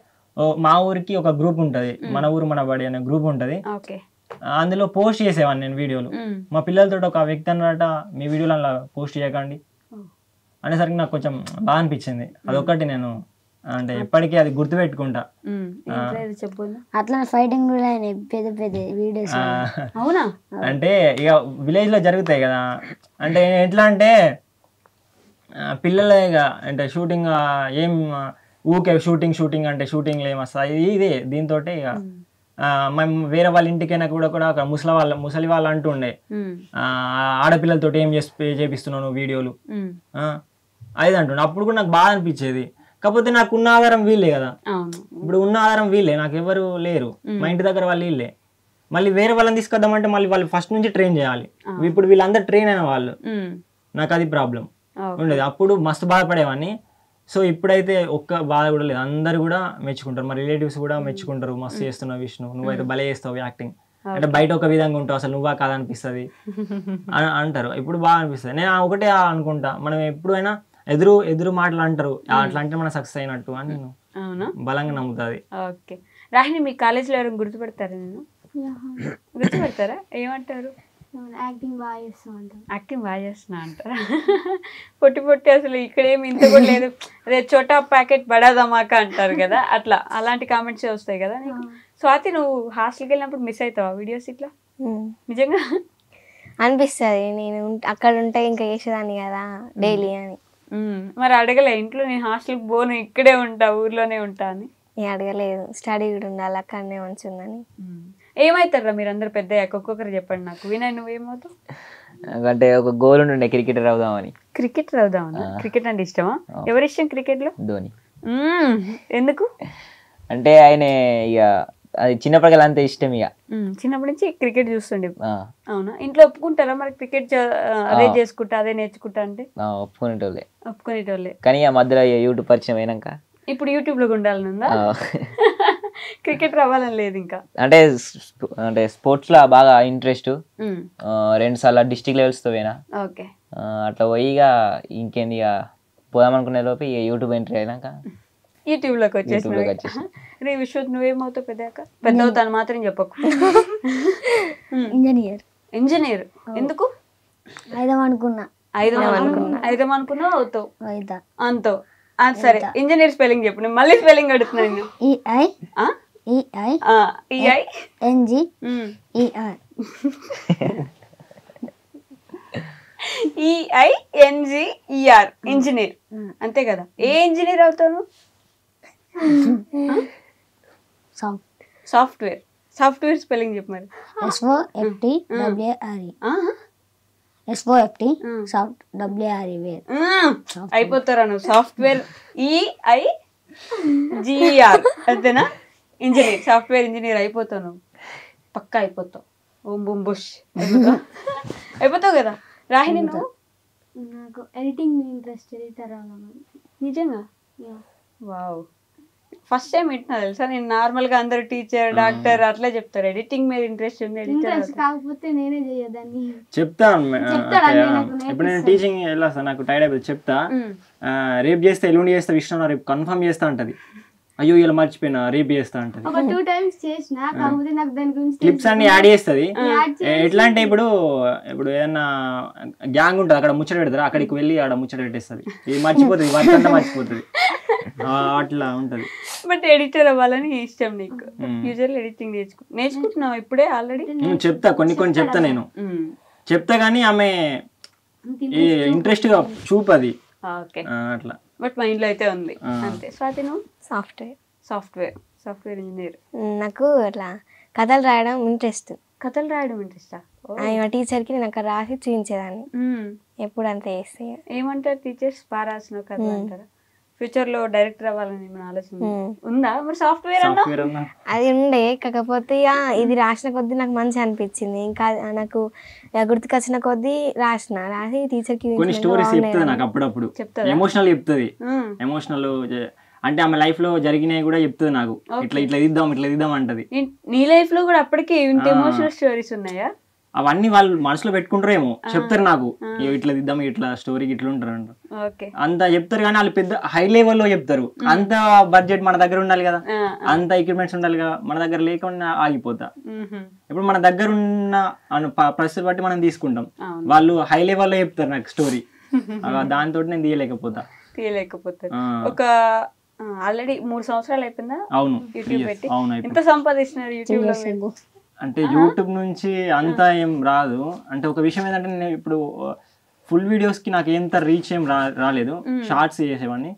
మా ఊరికి ఒక గ్రూప్ ఉంటది, మన ఊరు మన బడి అనే గ్రూప్ ఉంటది, అందులో పోస్ట్ చేసేవాడిని నేను వీడియోలు. మా పిల్లలతో ఒక వ్యక్తి అన్నట, మీ వీడియోలు అలా పోస్ట్ చేయకండి అనేసరికి నాకు కొంచెం బాగా అనిపించింది. అదొకటి నేను అంటే ఎప్పటికీ అది గుర్తుపెట్టుకుంటా. అట్లా ఫైటింగ్ పెద్ద పెద్ద వీడియోస్ అంటే ఇక విలేజ్ లో జరుగుతాయి కదా, అంటే ఎట్లా అంటే పిల్లలే అంటే షూటింగ్ ఏం ఊకే షూటింగ్ అంటే షూటింగ్లో ఏమొస్తాయి ఇదే దీంతో ఇక మేము వేరే వాళ్ళ ఇంటికైనా కూడా ఒక ముసలి వాళ్ళు అంటుండే, ఆడపిల్లలతో ఏం చేపిస్తున్నావు నువ్వు వీడియోలు అది అంటుండే. అప్పుడు కూడా నాకు బాగా అనిపించేది. కాకపోతే నాకు ఉన్న ఆధారం వీళ్ళే కదా, ఇప్పుడు ఉన్న ఆధారం వీళ్ళే, నాకు ఎవరు లేరు, మా ఇంటి దగ్గర వాళ్ళు వీళ్ళే. మళ్ళీ వేరే వాళ్ళని తీసుకొద్దామంటే మళ్ళీ వాళ్ళు ఫస్ట్ నుంచి ట్రైన్ చేయాలి. ఇప్పుడు వీళ్ళందరూ ట్రైన్ అయిన వాళ్ళు, నాకు అది ప్రాబ్లం ఉండేది. అప్పుడు మస్తు బాధపడేవాడిని. సో ఇప్పుడైతే ఒక్క బాధ కూడా లేదు, అందరు కూడా మెచ్చుకుంటారు, మా రిలేటివ్స్ కూడా మెచ్చుకుంటారు, మస్తు చేస్తున్నావు విష్ణు, నువ్వైతే భలే చేస్తావు యాక్టింగ్, అంటే బయట ఒక విధంగా ఉంటావు, అసలు నువ్వా కాదనిపిస్తుంది అని అంటారు. ఇప్పుడు బాగా అనిపిస్తుంది. నేను ఒకటే అనుకుంటా, మనం ఎప్పుడైనా ఎదురు మాటలు అంటారు, అట్లా అంటే మనం సక్సెస్ అయినట్టు అని నేను బలంగా నమ్ముతుంది. ఓకే రాహిణి, మీ కాలేజీలో ఎవరైనా గుర్తుపెడతారా? నేను గుర్తుపెడతారా? ఏమంటారు? యాక్టింగ్ బాగా చేస్తున్నా అంటారా? పొట్టి అసలు ఇక్కడేమి ఇంత కూడా లేదు, అదే చోటా ప్యాకెట్ బడా ధమాకా అంటారు కదా, అలాంటి కామెంట్స్ వస్తాయి కదా నీకు. స్వాతి, నువ్వు హాస్టల్కి వెళ్ళినప్పుడు మిస్ అవుతావా వీడియోస్ ఇట్లా? నిజంగా అనిపిస్తుంది, నేను అక్కడ ఉంటే ఇంకా చేసేదాన్ని కదా డైలీ అని. మరి అడగలే ఇంట్లో, నేను హాస్టల్కి పోను ఇక్కడే ఉంటా ఊర్లోనే ఉంటా అని? అడగలేదు, స్టడీ కూడా ఉండాలి అక్కడనే మంచిగా ఉందని. ఏమైతారా మీరు అందరు పెద్ద ఒక్కొక్కరు చెప్పండి నాకు. వినయ్ నువ్వేమవుతావు? అంటే ఒక గోల్ ఉండే క్రికెటర్ అవుదామని. క్రికెటర్ అవుదామని. క్రికెట్ అంటే ఇష్టమా? ఎవరి ఇష్టం క్రికెట్ లో? ధోని. ఎందుకు అంటే ఆయన ఇక అది చిన్నప్పటికల్లా అంత ఇష్టం ఇక. చిన్నప్పటి నుంచి క్రికెట్ చూస్తుండే. అవునా? ఇంట్లో ఒప్పుకుంటారా మరి క్రికెట్ అదే చేసుకుంటా అదే నేర్చుకుంటా అంటే? ఒప్పుకునేటోళ్ళే. కానీ ఆ మధ్యలో యూట్యూబ్ పరిచయం అయినాక ఇప్పుడు యూట్యూబ్ లో ఉండాలని ఉందా? క్రికెట్ రావాలని లేదు ఇంకా. అంటే స్పోర్ట్స్ లో బాగా ఇంట్రెస్ట్. 2 సార్లు డిస్ట్రిక్ట్ లెవెల్స్ తో పోయినా. ఓకే. అట్లా పోయి ఇక ఇంకేంది ఇక పోదాం అనుకునే లోపు ఇక యూట్యూబ్ ఎంట్రీ అయినాక యూట్యూబ్ లోకి వచ్చేసి. రే విశ్వత్ నువ్వేమవుతావు పెద్దాక? పెద్ద అవుతాను మాత్రం చెప్పకు. ఇంజనీర్. ఎందుకు? అయిదాం అనుకున్నా అవుతావు అంతో. సరే ఇంజనీర్ స్పెల్లింగ్ చెప్పు. నేను మళ్ళీ స్పెల్లింగ్ అడుగుతున్నాను. EINGER ఇంజనీర్ అంతే కదా? ఏ ఇంజనీర్ అవుతాను? సాఫ్ట్వేర్ స్పెల్లింగ్ చెప్పు మరి. అయిపోతారా నువ్వు? సాఫ్ట్వేర్ EIGER అంతేనా? ఇంజనీర్, సాఫ్ట్వేర్ ఇంజనీర్ అయిపోతావు నువ్వు. పక్కా అయిపోతావు. ఓం బుమ్ బుష్ అయిపోతావు కదా. రాహిని నువ్వు? నాకు ఎడిటింగ్ ఇంట్రెస్ట్. నిజంగా? వావ్. ఫస్ట్ టైం వింటున్నా తెలుసా. నేను నార్మల్ గా అందరు టీచర్ డాక్టర్ అట్లా చెప్తారు. ఎడిటింగ్ మీద ఇంట్రెస్ట్ ఉంది. కాకపోతే నేనే చేయదాన్ని చెప్తాను. ఇప్పుడు నేను టీచింగ్ వెళ్ళా, నాకు టైడ్ అయిపోతుంది. చెప్తా, రేపు చేస్తే ఎల్లుండి చేస్తే విష్ణు రేపు కన్ఫర్మ్ చేస్తా అంటది. అయ్యో ఇలా మర్చిపోయినా రేపు చేస్తా అంటది. ఒక 2 times చేసినా, కాకపోతే నాకు దాని గురించి క్లిప్స్ అన్ని యాడ్ చేస్తుంది. ఎట్లా అంటే ఇప్పుడు ఏదన్నా గ్యాంగ్ ఉంటుంది అక్కడ ముచ్చట పెడతారు, అక్కడికి వెళ్ళి ఆడ ముచ్చట పెట్టేస్తుంది. ఇది మర్చిపోతుంది, వర్క్ అంతా మర్చిపోతుంది. అట్లా ఉంటది. బట్ ఎడిటర్ అవ్వాలని ఇష్టం నీకు. యూజువల్ ఎడిటింగ్ నేర్చుకుంటున్నావు ఇప్పుడే ఆల్రెడీ? చెప్తా, కొన్ని చెప్తా. నేను చెప్తా కానీ ఆమె ఇంట్రెస్ట్ గా చూపది అట్లా. బట్ మైండ్ లో అయితే ఉంది అంతే. స్వాతి నువ్వు? Software engineer. నాకు అట్లా కథలు రాయడం ఇంట్రెస్ట్. కథలు రాయడం ఇంట్రెస్టా? ఆయన టీచర్కి నేను అక్కడ రాసి చూపించేదాన్ని. ఎప్పుడు అంతే చేస్తే. ఏమంటారు టీచర్స్? బాగా రాసిన కథ అంటారా? ఫ్యూచర్ లో డైరెక్టర్ అవ్వాలని మన ఆలోచన ఉందా? మరి సాఫ్ట్వేర్ అన్నా? అది ఉండే, కాకపోతే ఇది రాసిన కొద్దీ నాకు మంచి అనిపించింది. ఇంకా నాకు గుర్తుకొచ్చిన కొద్దీ రాసి టీచర్కి కొన్ని స్టోరీస్ చెప్తుంది నాకు అప్పుడప్పుడు. ఎమోషనల్ చెప్తుంది. ఎమోషనల్ అంటే ఆమె లైఫ్ లో జరిగినవి కూడా చెప్తుంది నాకు. ఇట్లా ఇద్దాం అంటది. నీ లైఫ్ లో కూడా అప్పటికి ఇంత ఎమోషనల్ స్టోరీస్ ఉన్నాయా? అవన్నీ వాళ్ళు మనసులో పెట్టుకుంటారేమో, చెప్తారు నాకు. ఇట్లా దిద్దాం, ఇట్లా స్టోరీకి ఇట్లా ఉంటారు అంత చెప్తారు. కానీ వాళ్ళు పెద్ద హై లెవెల్లో చెప్తారు. అంత బడ్జెట్ మన దగ్గర ఉండాలి కదా, అంత ఎక్విప్మెంట్స్ ఉండాలి కదా. మన దగ్గర లేకుండా ఆగిపోతా. ఇప్పుడు మన దగ్గర ఉన్న పరిస్థితి బట్టి మనం తీసుకుంటాం. వాళ్ళు హై లెవెల్లో చెప్తారు నాకు స్టోరీ. దాంతో నేను తీయలేకపోతా. ఒక ఆల్రెడీ 3 సంవత్సరాలు అయిపోయిందా? అవును, యూట్యూబ్ పెట్టి. ఎంత సంపాదిస్తున్నారు యూట్యూబ్ లో? అంటే యూట్యూబ్ నుంచి అంతా ఏం రాదు. అంటే ఒక విషయం ఏంటంటే, నేను ఇప్పుడు ఫుల్ వీడియోస్ కి నాకు ఎంత రీచ్ ఏం రాలేదు. షార్ట్స్ చేసేవాడిని.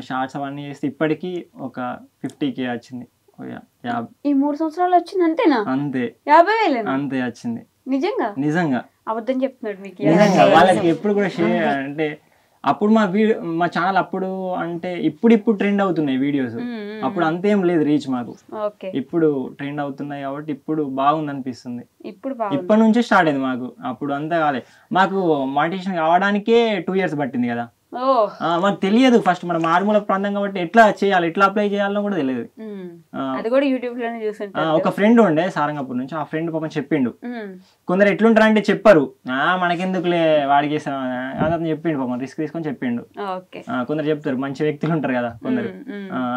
షార్ట్స్ అవన్నీ చేస్తే ఇప్పటికి ఒక 50K వచ్చింది. ఈ 3 సంవత్సరాలు వచ్చింది అంతేనా? అంతే. 50,000 అంతే వచ్చింది. నిజంగా అబద్ధం చెప్తున్నాడు మీకు. వాళ్ళకి ఎప్పుడు కూడా షేర్ అంటే అప్పుడు మా ఛానల్ అప్పుడు అంటే ఇప్పుడు ట్రెండ్ అవుతున్నాయి వీడియోస్. అప్పుడు అంతేం లేదు రీచ్ మాకు. ఇప్పుడు ట్రెండ్ అవుతున్నాయి కాబట్టి ఇప్పుడు బాగుంది అనిపిస్తుంది. ఇప్పటి నుంచే స్టార్ట్ అయింది మాకు. అప్పుడు అంతా కాలేదు. మాకు మానిటైజేషన్ కావడానికే 2 years పట్టింది కదా. మాకు తెలియదు ఫస్ట్. మన మారుమూల ప్రాంతం కాబట్టి ఎట్లా చేయాలి, ఎట్లా అప్లై చేయాలో కూడా తెలియదు. ఒక ఫ్రెండ్ ఉండే సారంగపూర్ నుంచి. ఆ ఫ్రెండ్ పాపం చెప్పిండు. కొందరు ఎట్లుంటారు అంటే చెప్పరు, మనకెందుకులే వాడికి అతను చెప్పిండు పాపం, రిస్క్ తీసుకొని చెప్పిండు. కొందరు చెప్తారు, మంచి వ్యక్తులు ఉంటారు కదా కొందరు,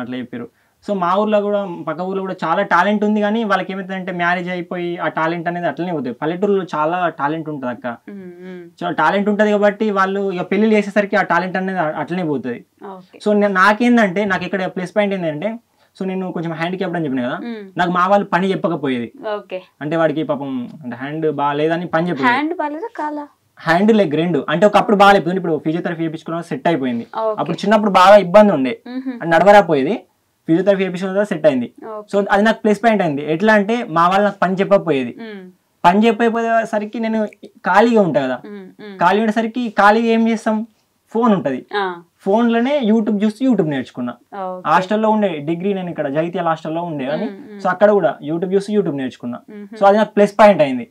అట్లా చెప్పారు. సో మా ఊర్లో కూడా పక్క ఊర్లో కూడా చాలా టాలెంట్ ఉంది. కానీ వాళ్ళకి ఏమవుతుందంటే మ్యారేజ్ అయిపోయి ఆ టాలెంట్ అనేది అట్లనే అవుతుంది. పల్లెటూరులో చాలా టాలెంట్ ఉంటుంది అక్క. చాలా టాలెంట్ ఉంటుంది కాబట్టి వాళ్ళు ఇక పెళ్లి చేసేసరికి ఆ టాలెంట్ అనేది అట్లనే పోతుంది. సో నాకేందంటే, నాకు ఇక్కడ ప్లస్ పాయింట్ ఏంటంటే, సో నేను కొంచెం హ్యాండిక్యాప్డ్ అని చెప్పిన కదా, నాకు మా వాళ్ళు పని చెప్పకపోయేది. అంటే వాడికి పాపం అంటే హ్యాండ్ బాగాలేదని పని చెప్పేది. హ్యాండ్ లెగ్ 2 అంటే ఒకప్పుడు బాగా అయిపోయింది. ఇప్పుడు ఫిజియోథెరపీ చేయించుకున్నా సెట్ అయిపోయింది. అప్పుడు చిన్నప్పుడు బాగా ఇబ్బంది ఉండే, నడవరాపోయేది. ఫిజియోథెరపీ చేయించిన సెట్ అయింది. సో అది నాకు ప్లస్ పాయింట్ అయింది. ఎట్లా అంటే మా వాళ్ళు నాకు పని చెప్పకపోయేది, పని చెప్పకపోయేసరికి నేను ఖాళీగా ఉంటా కదా, ఖాళీ ఉండేసరికి ఖాళీగా ఏం చేస్తాం, ఫోన్ ఉంటది, ఫోన్ లోనే యూట్యూబ్ చూసి యూట్యూబ్ నేర్చుకున్నా. హాస్టల్లో ఉండే డిగ్రీ నేను ఇక్కడ జగిత్యాల హాస్టల్లో ఉండే కానీ సో అక్కడ కూడా యూట్యూబ్ చూసి యూట్యూబ్ నేర్చుకున్నా. సో అది నాకు ప్లస్ పాయింట్ అయింది.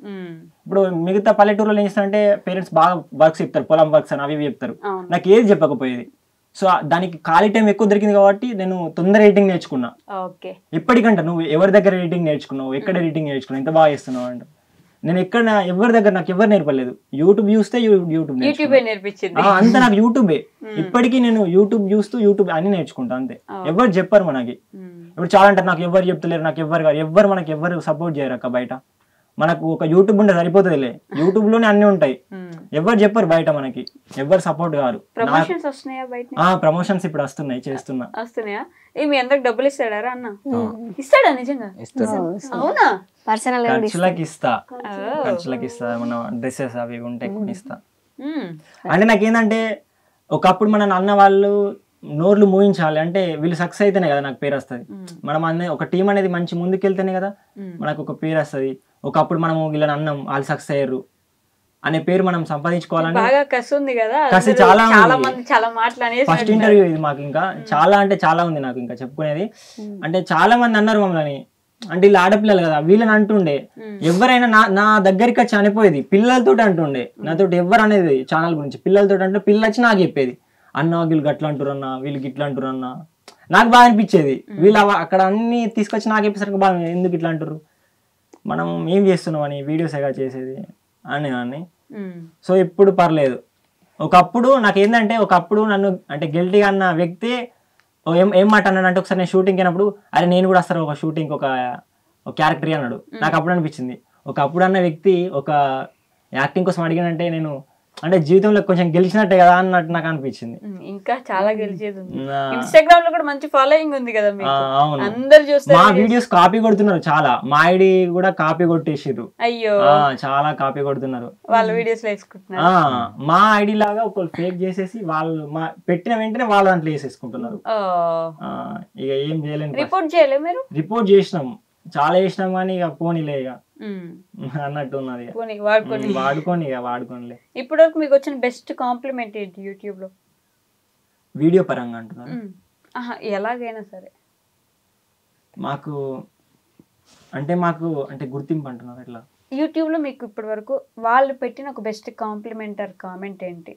ఇప్పుడు మిగతా పల్లెటూరులో ఏం చేస్తారంటే పేరెంట్స్ బాగా వర్క్స్ చెప్తారు, పొలం వర్క్స్ అని అవి చెప్తారు, నాకు ఏది చెప్పకపోయేది. సో దానికి ఖాళీ టైం ఎక్కువ దొరికింది కాబట్టి నేను తొందర ఎడిటింగ్ నేర్చుకున్నా. ఎప్పటికంటే నువ్వు ఎవరి దగ్గర ఎడిటింగ్ నేర్చుకున్నావు, ఎక్కడ ఎడిటింగ్ నేర్చుకున్నావు, ఎంత బాగా చేస్తున్నావు అంటే నేను ఎక్కడ ఎవరి దగ్గర నాకు ఎవరు నేర్పలేదు, యూట్యూబ్ చూస్తే యూట్యూబ్ నేర్పించింది అంతే, నాకు యూట్యూబే. ఇప్పటికీ నేను యూట్యూబ్ చూస్తూ యూట్యూబ్ అన్ని నేర్చుకుంటా అంతే. ఎవరు చెప్పారు మనకి, ఇప్పుడు చాలా అంటారు నాకు ఎవరు చెప్తలేరు, నాకు ఎవరు మనకి ఎవరు సపోర్ట్ చేయరు అక్క. బయట మనకు ఒక యూట్యూబ్ ఉంటే సరిపోతుందిలే, యూట్యూబ్ లోనే అన్ని ఉంటాయి, ఎవరు చెప్పారు బయట మనకి, ఎవరు సపోర్ట్ కారు. ప్రమోషన్స్ ఇప్పుడు వస్తున్నాయి, చేస్తున్నా. డబ్బులు ఇస్తాడా అన్న? ఇస్తాడా నిజంగా? అవునా? ఖర్చులకి ఇస్తా, మన డ్రెస్సెస్ అవి ఉంటాయి కొన్ని ఇస్తా. అంటే నాకేంటంటే ఒకప్పుడు మన అన్న వాళ్ళు నోర్లు మూయించాలి అంటే వీళ్ళు సక్సెస్ అయితేనే కదా నాకు పేరు వస్తుంది. మనం ఒక టీం అనేది మంచి ముందుకెళ్తేనే కదా మనకు ఒక పేరు వస్తుంది. ఒకప్పుడు మనము వీళ్ళని అన్నం వాళ్ళు సక్సెస్ అయ్యారు అనే పేరు మనం సంపాదించుకోవాలని కసి చాలా ఫస్ట్ ఇంటర్వ్యూ ఇది మాకు. ఇంకా చాలా అంటే చాలా ఉంది నాకు ఇంకా చెప్పుకునేది. అంటే చాలా మంది అన్నారు మమ్మల్ని, అంటే వీళ్ళు ఆడపిల్లలు కదా వీళ్ళని అంటుండే, ఎవరైనా నా దగ్గరికి వచ్చి చనిపోయేది పిల్లలతో అంటుండే, నాతో ఎవరు అనేది ఛానల్ గురించి పిల్లలతో అంటే పిల్లలు వచ్చి నాకు చెప్పేది, అన్న వీళ్ళు గట్లా అంటారు అన్న, వీళ్ళు గిట్లా అంటారు అన్న. నాకు బాగా అనిపించేది, వీళ్ళు అక్కడ అన్ని తీసుకొచ్చి నాకు చెప్పేసరికి బాగా ఎందుకు ఇట్లా అంటారు, మనం ఏం చేస్తున్నాం అని వీడియోస్ ఎగా చేసేది అని అని. సో ఇప్పుడు పర్లేదు. ఒకప్పుడు నాకేంటంటే ఒకప్పుడు నన్ను అంటే గిల్టీగా అన్న వ్యక్తి ఏం మాట అన్నాడు అంటే, ఒకసారి నేను షూటింగ్కి అయినప్పుడు అరే నేను కూడా వస్తాను ఒక షూటింగ్ ఒక క్యారెక్టర్ అన్నాడు. నాకు అప్పుడు అనిపించింది ఒకప్పుడు అన్న వ్యక్తి ఒక యాక్టింగ్ కోసం అడిగానంటే నేను అంటే జీవితంలో కొంచెం గెలిచినట్టే కదా అన్నట్టు నాకు అనిపించింది. ఇంకా చాలా గెలిచేది ఉంది. ఇన్స్టాగ్రామ్ లో కూడా మంచి ఫాలోయింగ్ ఉంది కదా మీకు. అందరూ చూస్తారు, మా వీడియోస్ కాపీ కొడుతున్నారు చాలా, మా ఐడి కూడా కాపీ కొట్టేసిర్రు. అయ్యో చాలా కాపీ కొడుతున్నారు, వాళ్ళ వీడియోస్ లో వేసుకుంటున్నారు. మా ఐడి లాగా ఒకళ్ళు ఫేక్ చేసేసి వాళ్ళు మా పెట్టిన వెంటనే వాళ్ళ దాంట్లో వేసేసుకుంటున్నారు. ఇక ఏం చేయలేము. రిపోర్ట్ చేయలేదు మీరు? రిపోర్ట్ చేసినాం, చాలా చేసినాం కానీ ఇక పోనీలే ఇక అన్నట్టు ఉన్నది. వాడుకోనిలే. ఇప్పటి వరకు మీకు వచ్చిన బెస్ట్ కాంప్లిమెంట్ ఏంటి యూట్యూబ్ లో? వీడియో పరంగా అంటున్నారు, ఎలాగైనా సరే. మాకు అంటే గుర్తింపు అంటున్నారు ఎట్లా? యూట్యూబ్ లో మీకు ఇప్పటి వరకు వాళ్ళు పెట్టిన ఒక బెస్ట్ కాంప్లిమెంట్ ఆర్ కామెంట్ ఏంటి?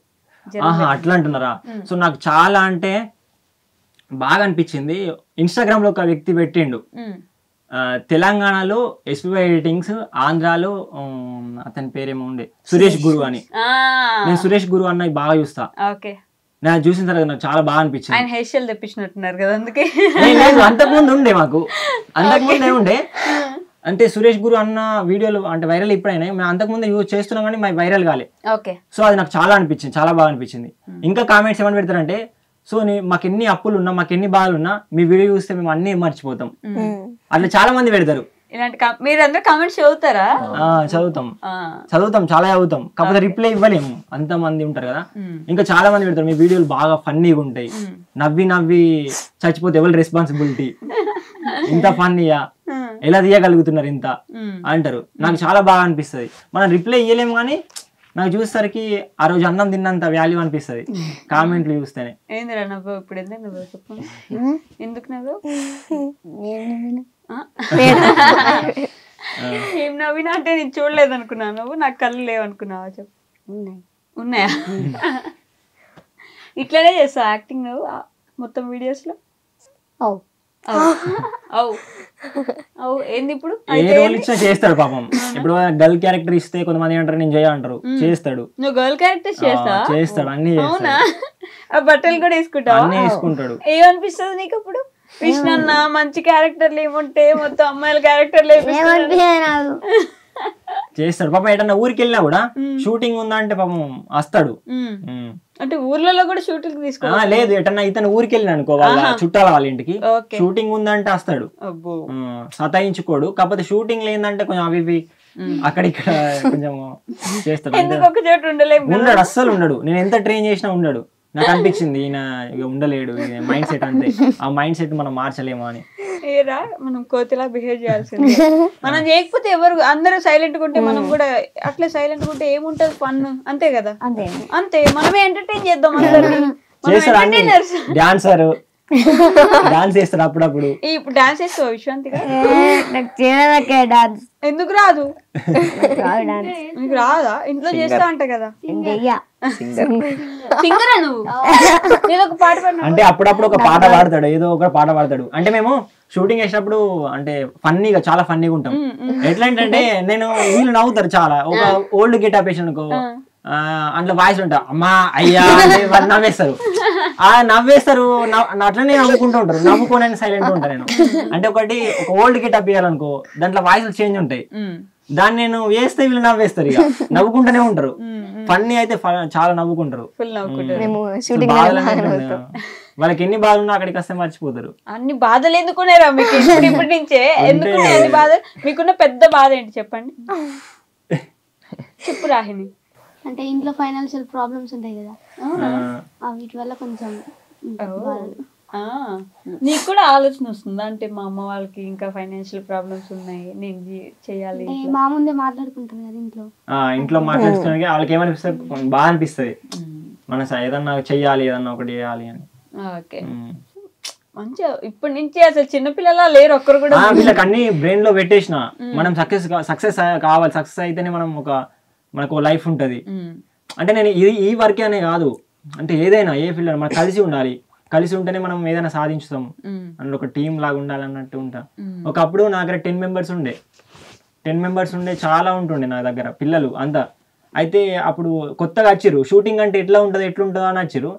అట్లా అంటున్నారా? సో నాకు చాలా అంటే బాగా అనిపించింది. ఇన్స్టాగ్రామ్ లో ఒక వ్యక్తి పెట్టిండు, తెలంగాణలో ఎస్పీవై ఎడిటింగ్స్, ఆంధ్రాలో అతని పేరేమో ఉండే సురేష్ గురు అని. నేను సురేష్ గురు అన్న బాగా చూస్తా, నేను చూసిన తర్వాత నాకు చాలా బాగా అనిపించింది. ఆయన హెయిర్ స్టైల్ తెప్పించినట్టున్నారు కదా అందుకే. అంతకుముందు ఉండే అంతకుముందే ఉండే అంటే సురేష్ గురు అన్న వీడియోలు అంటే వైరల్ ఇప్పుడైనా, మేము అంతకుముందు యూజ్ చేస్తున్నాం కానీ మాకు వైరల్ కాలే. సో అది నాకు చాలా అనిపించింది, చాలా బాగా అనిపించింది. ఇంకా కామెంట్స్ ఏమని పెడతారంటే, సో మాకు ఎన్ని అప్పులు ఉన్నా మాకు ఎన్ని బాధలు ఉన్నా మీ వీడియో చూస్తే మేము అన్ని మర్చిపోతాం, అట్లా చాలా మంది పెడతారు. మీరందరూ కామెంట్స్ చదువుతారా? చదువుతాం చాలా చదువుతాం, కాకపోతే రిప్లై ఇవ్వలేము, అంత మంది ఉంటారు కదా. ఇంకా చాలా మంది పెడతారు మీ వీడియోలు బాగా ఫన్నీగా ఉంటాయి, నవ్వి చచ్చిపోతే ఎవరి రెస్పాన్సిబిలిటీ, ఇంత ఫన్నీయా ఎలా తీయగలుగుతున్నారు ఇంత అంటారు. నాకు చాలా బాగా అనిపిస్తుంది. మనం రిప్లై ఇవ్వలేము కానీ నాకు చూసేసరికి ఆ రోజు అన్నం తిన్నంత వాల్యూ అనిపిస్తుంది కామెంట్లు చూస్తేనే. ఏందిరా నవ్వు ఇప్పుడు? ఎందుకు నవ్వు? ఏం నవ్వినా అంటే నేను చూడలేదు అనుకున్నా, నువ్వు నాకు కళ్ళు లేవు అనుకున్నావా? చెప్పు. ఉన్నాయా? ఇట్లనే చేస్తావు యాక్టింగ్ నువ్వు మొత్తం వీడియోస్ లో? ఏంది ఇప్పుడు ఏ రోల్ ఇచ్చినా చేస్తాడు పాపం. ఇప్పుడు గర్ల్ క్యారెక్టర్ ఇస్తే కొంతమంది అంటారు నేను చేయ అంటారు, చేస్తాడు. నువ్వు గర్ల్ క్యారెక్టర్ చేస్తాడు, అన్ని అవునా? ఆ బట్టలు కూడా వేసుకుంటావు? అన్ని వేసుకుంటాడు. ఏమనిపిస్తుంది నీకు అప్పుడు? కృష్ణన్న మంచి క్యారెక్టర్లు ఏముంటే మొత్తం అమ్మాయిల క్యారెక్టర్లు చేస్తాడు పాపం. ఎటన్నా ఊరికి వెళ్ళినా కూడా షూటింగ్ ఉందా అంటే పాపం వస్తాడు. అంటే ఊర్లలో కూడా షూటింగ్ తీసుకో లేదు, ఎటన్నా ఇతను ఊరికి వెళ్ళిన అనుకో వాళ్ళ చుట్టాల వాళ్ళ ఇంటికి, షూటింగ్ ఉందంటే వస్తాడు, సతాయించుకోడు. కాకపోతే షూటింగ్ లేదంటే కొంచెం అవి అక్కడిక్కడ కొంచెం చేస్తాడు. ఉండడు, అస్సలు ఉండడు. నేను ఎంత ట్రైన్ చేసినా ఉండడు. నాకు అనిపించింది ఈయన ఇక ఉండలేడు, మైండ్ సెట్ అంతే, ఆ మైండ్ సెట్ మనం మార్చలేమో అని. ఏరా మనం కోతిలా బిహేవ్ చేయాల్సింది, మనం చేయకపోతే ఎవరు అందరూ సైలెంట్ గా ఉంటే మనం కూడా అట్లా సైలెంట్ గా ఉంటే ఏముంటది ఫన్, అంతే కదా, అంతే మనమే ఎంటర్టైన్ చేద్దాం అందరినీ. డాన్సర్ డాన్స్ చేస్తారు అప్పుడప్పుడు. ఇప్పుడు డాన్స్ చేస్తావా విశ్వాంతిగా? డాన్స్ ఎందుకు రాదు? నీకు రాదా? ఇంట్లో చేస్తా అంట కదా. సింగరా నువ్వు? ఏదో ఒక పాట పాడు. అంటే అప్పుడప్పుడు ఒక పాట పాడతాడు, ఏదో ఒక పాట పాడతాడు. అంటే మేము షూటింగ్ చేసినప్పుడు అంటే ఫన్నీగా, చాలా ఫన్నీగా ఉంటాం. ఎట్లా అంటే నేను వీళ్ళు నవ్వుతారు చాలా, ఒక ఓల్డ్ గెటప్ వేసానుకో అందులో వాయిస్ ఉంటా అమ్మా అయ్యా వాళ్ళు నవ్వేస్తారు, నవ్వేస్తారు అట్లనే నవ్వుకుంటూ ఉంటారు, నవ్వుకోనని సైలెంట్ ఉంటాను నేను. అంటే ఒక ఓల్డ్ గెటప్ వేయాలనుకో దాంట్లో వాయిస్ చేంజ్ ఉంటాయి, దాన్ని నేను వేస్తే వీళ్ళు నవ్వేస్తారు, ఇక నవ్వుకుంటూనే ఉంటారు. ఫన్నీ అయితే చాలా నవ్వుకుంటారు. వాళ్ళకి ఎన్ని బాధలు ఉన్నా అక్కడికి వస్తే మర్చిపోతారు. అన్ని బాధలు ఎందుకున్నారా మీకు ఇప్పటి నుంచే? ఎందుకు అన్ని బాధ? మీకున్న పెద్ద బాధ ఏంటి చెప్పండి, చెప్పు రాహిని. అంటే ఇంట్లో ఫైనాన్షియల్ ప్రాబ్లమ్స్ ఉంటాయి కదా, వీటి వల్ల కొంచెం నీకు కూడా ఆలోచన వస్తుందా? అంటే మా అమ్మ వాళ్ళకి ఇంకా ఫైనాన్షియల్ ప్రాబ్లమ్స్ ఉన్నాయి, నేను చేయాలి. మా ముందే మాట్లాడుకుంటారు కదా ఇంట్లో, ఇంట్లో మాట్లాడుకోవడానికి వాళ్ళకి ఏమనిపిస్తుంది, బాగా అనిపిస్తుంది, మన ఏదన్నా చెయ్యాలి, ఏదన్నా ఒకటి చేయాలి అని. ఓకే, మంచిగా ఇప్పటి నుంచి అసలు చిన్నపిల్లలా లేరు ఒక్కరు కూడా. వీళ్ళకి అన్ని బ్రెయిన్ లో పెట్టేసిన, మనం సక్సెస్ కావాలి, సక్సెస్ అయితేనే మనం మనకు లైఫ్ ఉంటది. అంటే నేను ఈ వర్కే అనే కాదు, అంటే ఏదైనా ఏ ఫీల్డ్ మనం కలిసి ఉండాలి, కలిసి ఉంటేనే మనం ఏదైనా సాధించుతాం, అందులో ఒక టీం లాగా ఉండాలన్నట్టు ఉంటా. ఒకప్పుడు నా దగ్గర 10 మెంబర్స్ ఉండే, చాలా ఉంటుండే నా దగ్గర పిల్లలు అంతా. అయితే అప్పుడు కొత్తగా వచ్చిర్రు, షూటింగ్ అంటే ఎట్లుంటుందో అని వచ్చిర్రు.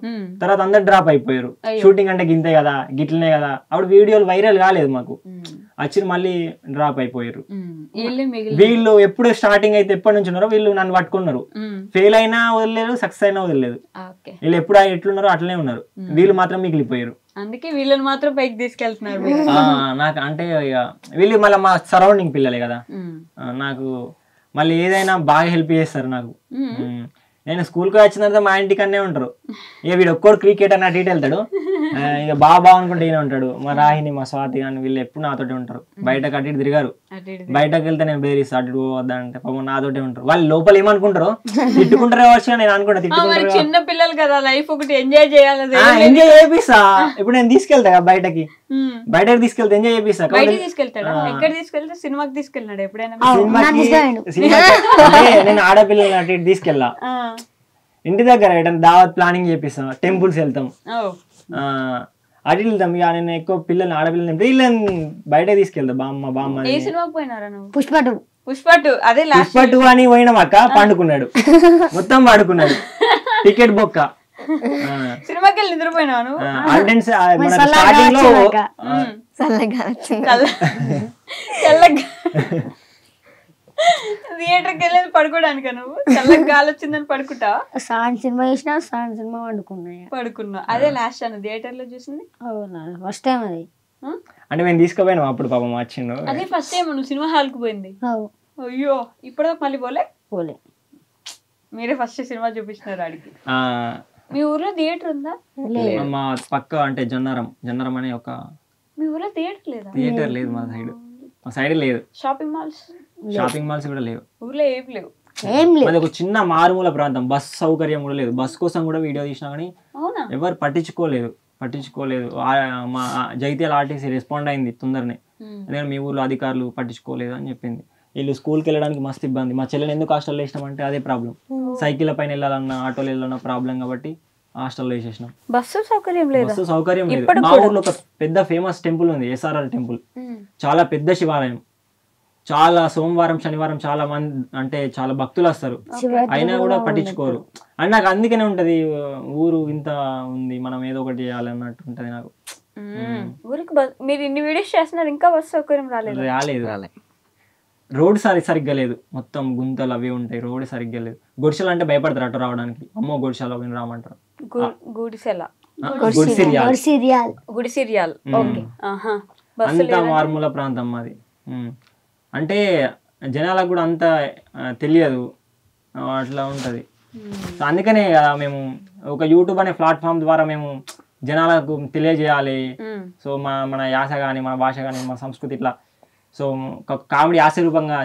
తర్వాత అందరు డ్రాప్ అయిపోయారు. షూటింగ్ అంటే గింతే కదా, గిట్లనే కదా, అప్పుడు వీడియోలు వైరల్ కాలేదు మాకు, వచ్చిర్రు మళ్ళీ డ్రాప్ అయిపోయారు. వీళ్ళు ఎప్పుడు స్టార్టింగ్ అయితే ఎప్పటి నుంచి ఉన్నారో వీళ్ళు నన్ను పట్టుకున్నారు, ఫెయిల్ అయినా వదిలేదు, సక్సెస్ అయినా వదిలేదు, వీళ్ళు ఎప్పుడు ఎట్లున్నారో అట్లనే ఉన్నారు, వీళ్ళు మాత్రం మిగిలిపోయారు. అందుకే వీళ్ళని మాత్రం పైకి తీసుకెళ్తున్నారు. నాకు అంటే ఇక వీళ్ళు మళ్ళీ మా సరౌండింగ్ పిల్లలే కదా, నాకు మళ్ళీ ఏదైనా బాగా హెల్ప్ చేస్తారు నాకు. నేను స్కూల్కి వచ్చిన తర్వాత మా ఇంటికన్నే ఉంటారు, ఇక వీడు ఒక్కడు క్రికెట్ అని అటు ఇటు వెళ్తాడు, ఇక బాగా అనుకుంటే ఈయన ఉంటాడు. మా రాహిని, మా స్వాతి కానీ వీళ్ళు ఎప్పుడు నాతోటి ఉంటారు, బయటకు అటు ఇటు తిరిగారు. బయటకు వెళ్తే నేను బెదిరిస్తా, అటు వద్దంటే పాపం నాతోటే ఉంటారు. వాళ్ళు లోపల ఏమనుకుంటారు, తిట్టుకుంటారు కావచ్చు, నేను అనుకుంటా తిట్టుకుంటారు. చిన్న పిల్లలు కదా, లైఫ్ ఒకటి ఎంజాయ్ చేయాలి, ఎంజాయ్ చేపిస్తా. ఇప్పుడు నేను తీసుకెళ్తా బయటకి తీసుకెళ్తే ఎంజాయ్ చేపిస్తా. తీసుకెళ్తాడా? ఎక్కడ తీసుకెళ్తే? సినిమాకి తీసుకెళ్ళినాడు ఎప్పుడైనా? నేను ఆడపిల్లలు అటు ఇటు తీసుకెళ్ళా, ఇంటి దగ్గర దావత్ ప్లానింగ్ చేపిస్తాం, టెంపుల్స్ వెళ్తాం, అటు వెళ్తాం. ఇక నేను ఎక్కువ పిల్లల్ని ఆడపిల్లలు వీళ్ళని బయట తీసుకెళ్తా. బామ్మ ఏ సినిమాకి పోయినారా నువ్వు? పుష్ప2 అదే పుష్ప2 అని పోయినాం అక్క, పండుకున్నాడు, మొత్తం పండుకున్నాడు, టికెట్ బొక్క. సినిమాకి వెళ్ళి నిద్రపోయినాను. థియేటర్కి వెళ్ళేది పడుకోవడానికి, నువ్వు చల్లగా గాలి వచ్చిందని పడుకుంటావా? సినిమా చేసినా సినిమా పడుకున్నా. అదే లాస్ట్ అన్న థియేటర్ లో చూసింది, ఫస్ట్ టైం అది. అంటే మేము తీసుకుపోయినాం అప్పుడు, పాపం వచ్చిండు. అదే ఫస్ట్ టైం నువ్వు సినిమా హాల్ కి పోయింది? అయ్యో, ఇప్పటిదాకా మళ్ళీ పోలే. మీరే ఫస్ట్ సినిమా చూపించినారు ఆడికి. మీ ఊర్లో థియేటర్ ఉందా? మా పక్క అంటే జొన్నరం అనే ఒక. మీ ఊర్లో థియేటర్ లేదా? థియేటర్ లేదు మా సైడ్ లేదు. షాపింగ్ మాల్స్ కూడా లేవు ఊర్లో, ఏం లేవు. అది ఒక చిన్న మారుమూల ప్రాంతం, బస్ సౌకర్యం కూడా లేదు. బస్ కోసం కూడా వీడియో తీసినా కానీ ఎవరు పట్టించుకోలేదు. మా జగిత్యాల ఆర్టీసీ రెస్పాండ్ అయింది తొందరనే, ఎందుకంటే మీ ఊర్లో అధికారులు పట్టించుకోలేదు అని చెప్పింది. వీళ్ళు స్కూల్కి వెళ్ళడానికి మస్తు ఇబ్బంది. మా చెల్లెని ఎందుకు హాస్టల్లో వేసినామంటే అదే ప్రాబ్లం, సైకిల్ పైన వెళ్ళాలన్నా ఆటోలో వెళ్ళాలన్నా ప్రాబ్లం కాబట్టి హాస్టల్లో వేసేసినాం. బస్సు సౌకర్యం లేదు. మా ఊర్లో ఒక పెద్ద ఫేమస్ టెంపుల్ ఉంది, SRR టెంపుల్, చాలా పెద్ద శివాలయం. చాలా సోమవారం శనివారం చాలా మంది అంటే చాలా భక్తులు వస్తారు, అయినా కూడా పట్టించుకోరు. అని నాకు అందుకనే ఉంటది, ఊరు ఇంత ఉంది, మనం ఏదో ఒకటి చేయాలి అన్నట్టు ఉంటది నాకు. ఊరికి మీరు ఇన్ని వీడియోస్ చేస్తున్నారు, ఇంకా బస్ సౌకర్యం రాలేదు. రోడ్ సరిగ్గా లేదు, మొత్తం గుంతలు అవి ఉంటాయి, రోడ్ సరిగ్గా లేదు. గుడిసెలు అంటే భయపడతారు అటు రావడానికి, అమ్మో గుడిసెలో రామంటారు. గుడిసిరియాల్ అంత మార్మూల ప్రాంతం మాది. అంటే జనాలకు కూడా అంత తెలియదు, అట్లా ఉంటది. సో అందుకనే కదా మేము ఒక యూట్యూబ్ అనే ప్లాట్ఫామ్ ద్వారా మేము జనాలకు తెలియజేయాలి. సో మన యాస కానీ మన భాష కానీ మన సంస్కృతి ఇట్లా సో కామెడీ హాస్యరూపంగా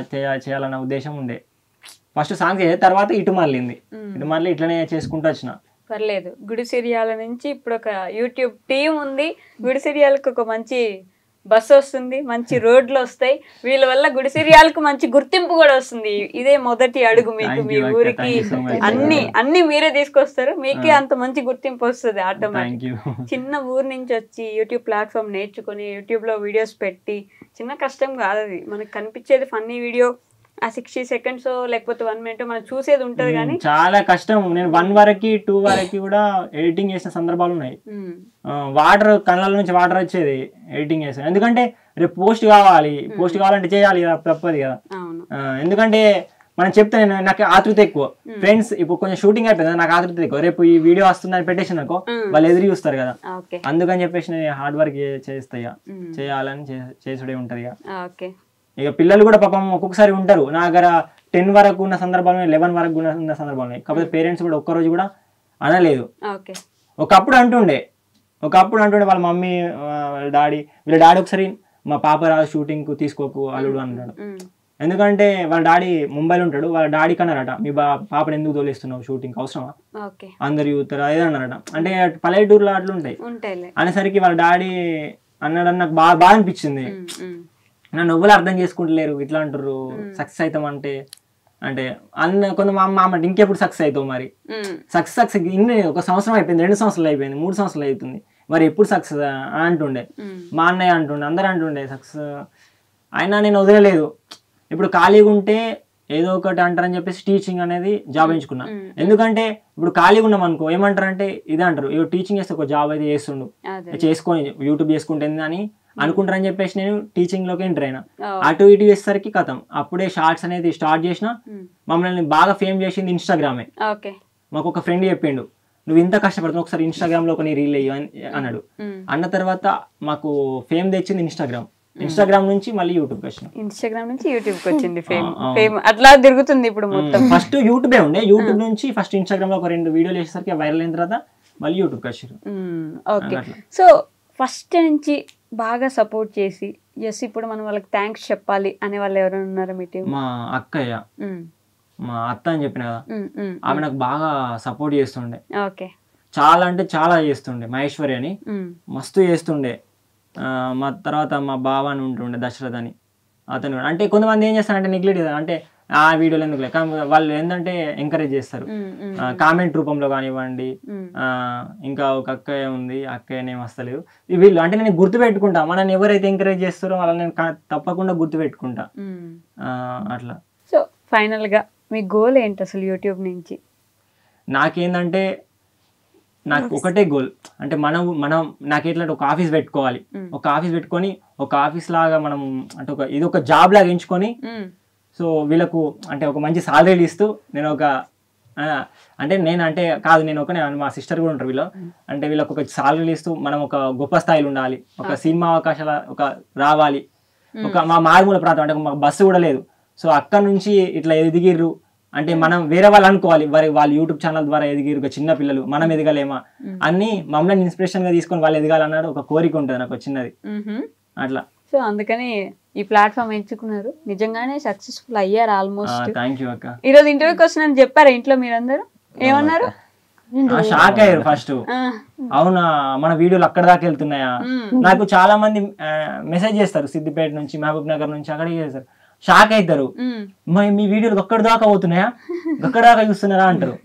చేయాలన్న ఉద్దేశం ఉండే. ఫస్ట్ సాంగ్స్ చేసే తర్వాత ఇటు మళ్ళీ ఇట్లనే చేసుకుంటూ వచ్చిన. పర్లేదు. గుడి సిరియాల నుంచి ఇప్పుడు ఒక యూట్యూబ్ టీం ఉంది. గుడి సిరియాలకు ఒక మంచి బస్సు వస్తుంది, మంచి రోడ్లు వస్తాయి. వీళ్ళ వల్ల గుడి సిరియాలకు మంచి గుర్తింపు కూడా వస్తుంది. ఇదే మొదటి అడుగు మీకు. మీ ఊరికి అన్ని మీరే తీసుకొస్తారు, మీకే అంత మంచి గుర్తింపు వస్తుంది ఆటోమేటిక్. చిన్న ఊరు నుంచి వచ్చి యూట్యూబ్ ప్లాట్ఫామ్ నేర్చుకుని యూట్యూబ్ లో వీడియోస్ పెట్టి, చిన్న కష్టం కాదు అది. మనకు కనిపించేది ఫన్నీ వీడియో, ఆ 60 seconds లేకపోతే 1 minute మనం చూసేది ఉంటది కానీ చాలా కష్టం. నేను 1 వరకు 2 వరకు కూడా ఎడిటింగ్ చేసిన సందర్భాలు ఉన్నాయి. వాటర్ కళ్ళ నుంచి వాటర్ వచ్చేది ఎడిటింగ్ చేసాను. ఎందుకంటే రేపు పోస్ట్ కావాలంటే చేయాలి కదా, తప్పదు కదా. ఎందుకంటే మనం చెప్తే నాకు ఆతృత ఎక్కువ. ఫ్రెండ్స్ ఇప్పుడు కొంచెం షూటింగ్ అయిపోయింది, నాకు ఆతృత ఎక్కువ. రేపు ఈ వీడియో వస్తుందని పెట్టేసి అనుకో వాళ్ళు ఎదురు చూస్తారు కదా, అందుకని చెప్పేసి నేను హార్డ్ వర్క్ చేస్తాయి, చేయాలని చేసుడే ఉంటది ఇక. ఇక పిల్లలు కూడా పాపం ఒక్కొక్కసారి ఉంటారు నా దగ్గర 10 వరకు ఉన్న సందర్భాలు, 11 వరకు ఉన్న సందర్భాలు. కాకపోతే పేరెంట్స్ కూడా ఒక్కరోజు కూడా అనలేదు. ఒకప్పుడు అంటుండే వాళ్ళ మమ్మీ వీళ్ళ డాడీ ఒకసారి మా పాప రాదు షూటింగ్ కు తీసుకోకు అల్లుడు అన్నాడు. ఎందుకంటే వాళ్ళ డాడీ ముంబైలో ఉంటాడు. వాళ్ళ డాడీ కన్నారట, మీ పాపను ఎందుకు తోలేస్తున్నావు షూటింగ్ అవసరమా, అందరు చూస్తారు అదే అన్నారట. అంటే పల్లెటూరులో అట్లా ఉంటాయి అనేసరికి వాళ్ళ డాడీ అన్నాడని నాకు బాగా అనిపించింది. నన్ను ఎవ్వరు అర్థం చేసుకుంటలేరు, ఇట్లా అంటారు సక్సెస్ అవుతాం అంటే కొంత మా అమ్మ ఇంకెప్పుడు సక్సెస్ అవుతావు, మరి సక్సెస్ ఇన్ని 1 సంవత్సరం అయిపోయింది, 2 సంవత్సరాలు అయిపోయింది, 3 సంవత్సరాలు అవుతుంది, మరి ఎప్పుడు సక్సెస్ అంటుండే. మా అన్నయ్య అంటుండే, అందరూ అంటుండే సక్సెస్. అయినా నేను వదిలేదు. ఇప్పుడు ఖాళీగా ఉంటే ఏదో ఒకటి అంటారని చెప్పేసి టీచింగ్ అనేది జాబ్ ఎంచుకున్నా. ఎందుకంటే ఇప్పుడు ఖాళీగా ఉన్నాం అనుకో ఏమంటారంటే ఇదే అంటారు, ఇక టీచింగ్ చేస్తే ఒక జాబ్ అయితే చేస్తుండు, చేసుకొని యూట్యూబ్ చేసుకుంటుంది అని అనుకుంటారని చెప్పేసి నేను టీచింగ్ లోకి ఎంటర్ అయినా. అటు ఇటు చేసేసరికి కథం అప్పుడే షార్ట్స్ అనేది స్టార్ట్ చేసిన. మమ్మల్ని బాగా ఫేమ్ చేసింది ఇన్స్టాగ్రామే. మాకు ఒక ఫ్రెండ్ చెప్పిండు, నువ్వు ఇంత కష్టపడుతున్నావు ఒకసారి ఇన్స్టాగ్రామ్ లో కొన్ని రీల్ అయ్యి అన్నాడు. అన్న తర్వాత మాకు ఫేమ్ తెచ్చింది ఇన్స్టాగ్రామ్ నుంచి మళ్ళీ యూట్యూబ్ వచ్చింది. ఇన్స్టాగ్రామ్ నుంచి యూట్యూబ్ వచ్చింది ఫేమ్ అట్లా తిరుగుతుంది ఇప్పుడు మొత్తం. ఫస్ట్ యూట్యూబే ఉండే, యూట్యూబ్ నుంచి ఫస్ట్ ఇన్స్టాగ్రామ్ లో ఒక 2 వీడియోలు చేసేసరికి వైరల్ అయిన తర్వాత మళ్ళీ యూట్యూబ్ వచ్చారు. ఓకే, సో ఫస్ట్ నుంచి బాగా సపోర్ట్ చేసి ఎస్ ఇప్పుడు మనం వాళ్ళకి థ్యాంక్స్ చెప్పాలి అనే వాళ్ళు ఎవరైనా ఉన్నారా మీ టీం? మా అక్కయ్య, మా అత్త అని చెప్పిన కదా, ఆమె నాకు బాగా సపోర్ట్ చేస్తుండే. చాలా అంటే చాలా చేస్తుండే. మహేశ్వరి అని మస్తు చేస్తుండే. మా తర్వాత మా బావ అని ఉంటుండే దశరథ్ అని, అతను అంటే కొంతమంది ఏం చేస్తారంటే నెగ్లెక్ట్ చేస్తారు, అంటే ఆ వీడియోలు ఎందుకు లేదు కానీ వాళ్ళు ఏంటంటే ఎంకరేజ్ చేస్తారు కామెంట్ రూపంలో కానివ్వండి. ఇంకా ఒక అక్కయ్య ఉంది, అక్కయ్య నేమ్ వస్తలేదు. వీళ్ళు అంటే నేను గుర్తు పెట్టుకుంటా, మనల్ని ఎవరైతే ఎంకరేజ్ చేస్తారో వాళ్ళని నేను తప్పకుండా గుర్తు పెట్టుకుంటా అట్లా. సో ఫైనల్ గా మీ గోల్ ఏంటి అసలు యూట్యూబ్ నుంచి? నాకేందంటే నాకు ఒకటే గోల్, అంటే మనం నాకు ఎట్లా ఒక ఆఫీస్ పెట్టుకోవాలి, ఒక ఆఫీస్ పెట్టుకొని ఒక ఆఫీస్ లాగా మనం అంటే ఇది ఒక జాబ్ లాగా ఎంచుకొని, సో వీళ్ళకు అంటే ఒక మంచి సాలరీలు ఇస్తూ నేను ఒక అంటే నేను ఒక మా సిస్టర్ కూడా ఉంటారు వీళ్ళు, అంటే వీళ్ళకి ఒక సాలరీలు ఇస్తూ మనం ఒక గొప్ప స్థాయిలో ఉండాలి, ఒక సినిమా అవకాశాల ఒక రావాలి. ఒక మా మారుమూల ప్రాంతం అంటే మాకు బస్సు కూడా లేదు. సో అక్కడ నుంచి ఇట్లా ఎదిగిర్రు అంటే మనం వేరే వాళ్ళు అనుకోవాలి, వాళ్ళు యూట్యూబ్ ఛానల్ ద్వారా ఎదిగిరు, ఒక చిన్న పిల్లలు మనం ఎదగలేమా అన్ని మమ్మల్ని ఇన్స్పిరేషన్ గా తీసుకొని వాళ్ళు ఎదగాలన్నాడు ఒక కోరిక ఉంటుంది నాకు చిన్నది అట్లా. సో అందుకని ఈ ప్లాట్ఫామ్ ఎంచుకున్నారు, నిజంగానే సక్సెస్ఫుల్ అయ్యారు ఆల్మోస్ట్. థ్యాంక్ యూ అక్క. ఈ రోజు ఇంటర్వ్యూకి వస్తున్నాను చెప్పారా ఇంట్లో మీరందరూ? ఏమన్నారు? షాక్ అయ్యారు ఫస్ట్. అవునా మన వీడియోలు అక్కడ దాకా వెళ్తున్నాయా? నాకు చాలా మంది మెసేజ్ చేస్తారు సిద్దిపేట నుంచి, మహబూబ్ నగర్ నుంచి, అక్కడికి చేస్తారు. షాక్ అవుతారు, మీ వీడియోలు ఒక్కడి దాకా అవుతున్నాయా, ఒక్కడి దాకా చూస్తున్నారా అంటారు.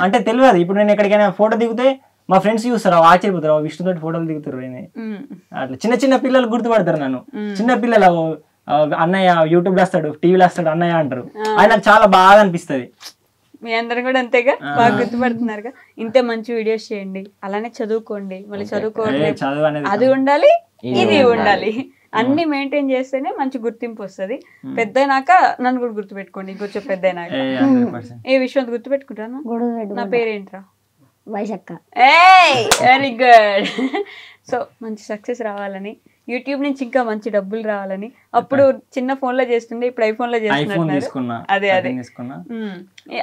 అంటే తెలియదు. ఇప్పుడు నేను ఎక్కడికైనా ఫోటో దిగితే మా ఫ్రెండ్స్ చూస్తారు, ఆశ్చర్యపోతారు, విష్ణుతోటి ఫోటోలు దిగుతారు. అట్లా చిన్న పిల్లలు గుర్తుపడతారు నన్ను. చిన్న పిల్లలు అన్నయ్య యూట్యూబ్ లో వస్తాడు, టీవీలో వస్తాడు అన్నయ్య అంటారు. అది నాకు చాలా బాగా అనిపిస్తుంది. మీ అందరు కూడా అంతేగా బాగా గుర్తుపడుతున్నారుగా. ఇంతే మంచి వీడియోస్ చేయండి, అలానే చదువుకోండి. మళ్ళీ చదువుకోవడం అది ఉండాలి, ఇది ఉండాలి, అన్ని మెయింటైన్ చేస్తేనే మంచి గుర్తింపు వస్తుంది. పెద్దయినాక నన్ను కూడా గుర్తుపెట్టుకోండి, ఇంకొంచెం పెద్దయినాక. ఏ విషయం గుర్తుపెట్టుకుంటాను? నా పేరేంట్రా? వైశక్క. Very good. సో మంచి సక్సెస్ రావాలని యూట్యూబ్ నుంచి ఇంకా మంచి డబ్బులు రావాలని. అప్పుడు చిన్న ఫోన్ లో చేస్తుండే, ఇప్పుడు ఐఫోన్ లో చేస్తున్నారు. అదే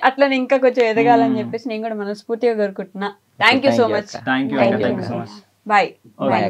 అట్లా ఇంకా కొంచెం ఎదగాలని చెప్పేసి నేను కూడా మనస్ఫూర్తిగా కోరుకుంటున్నా. Thank you so much. Thank you. Bye. Bye.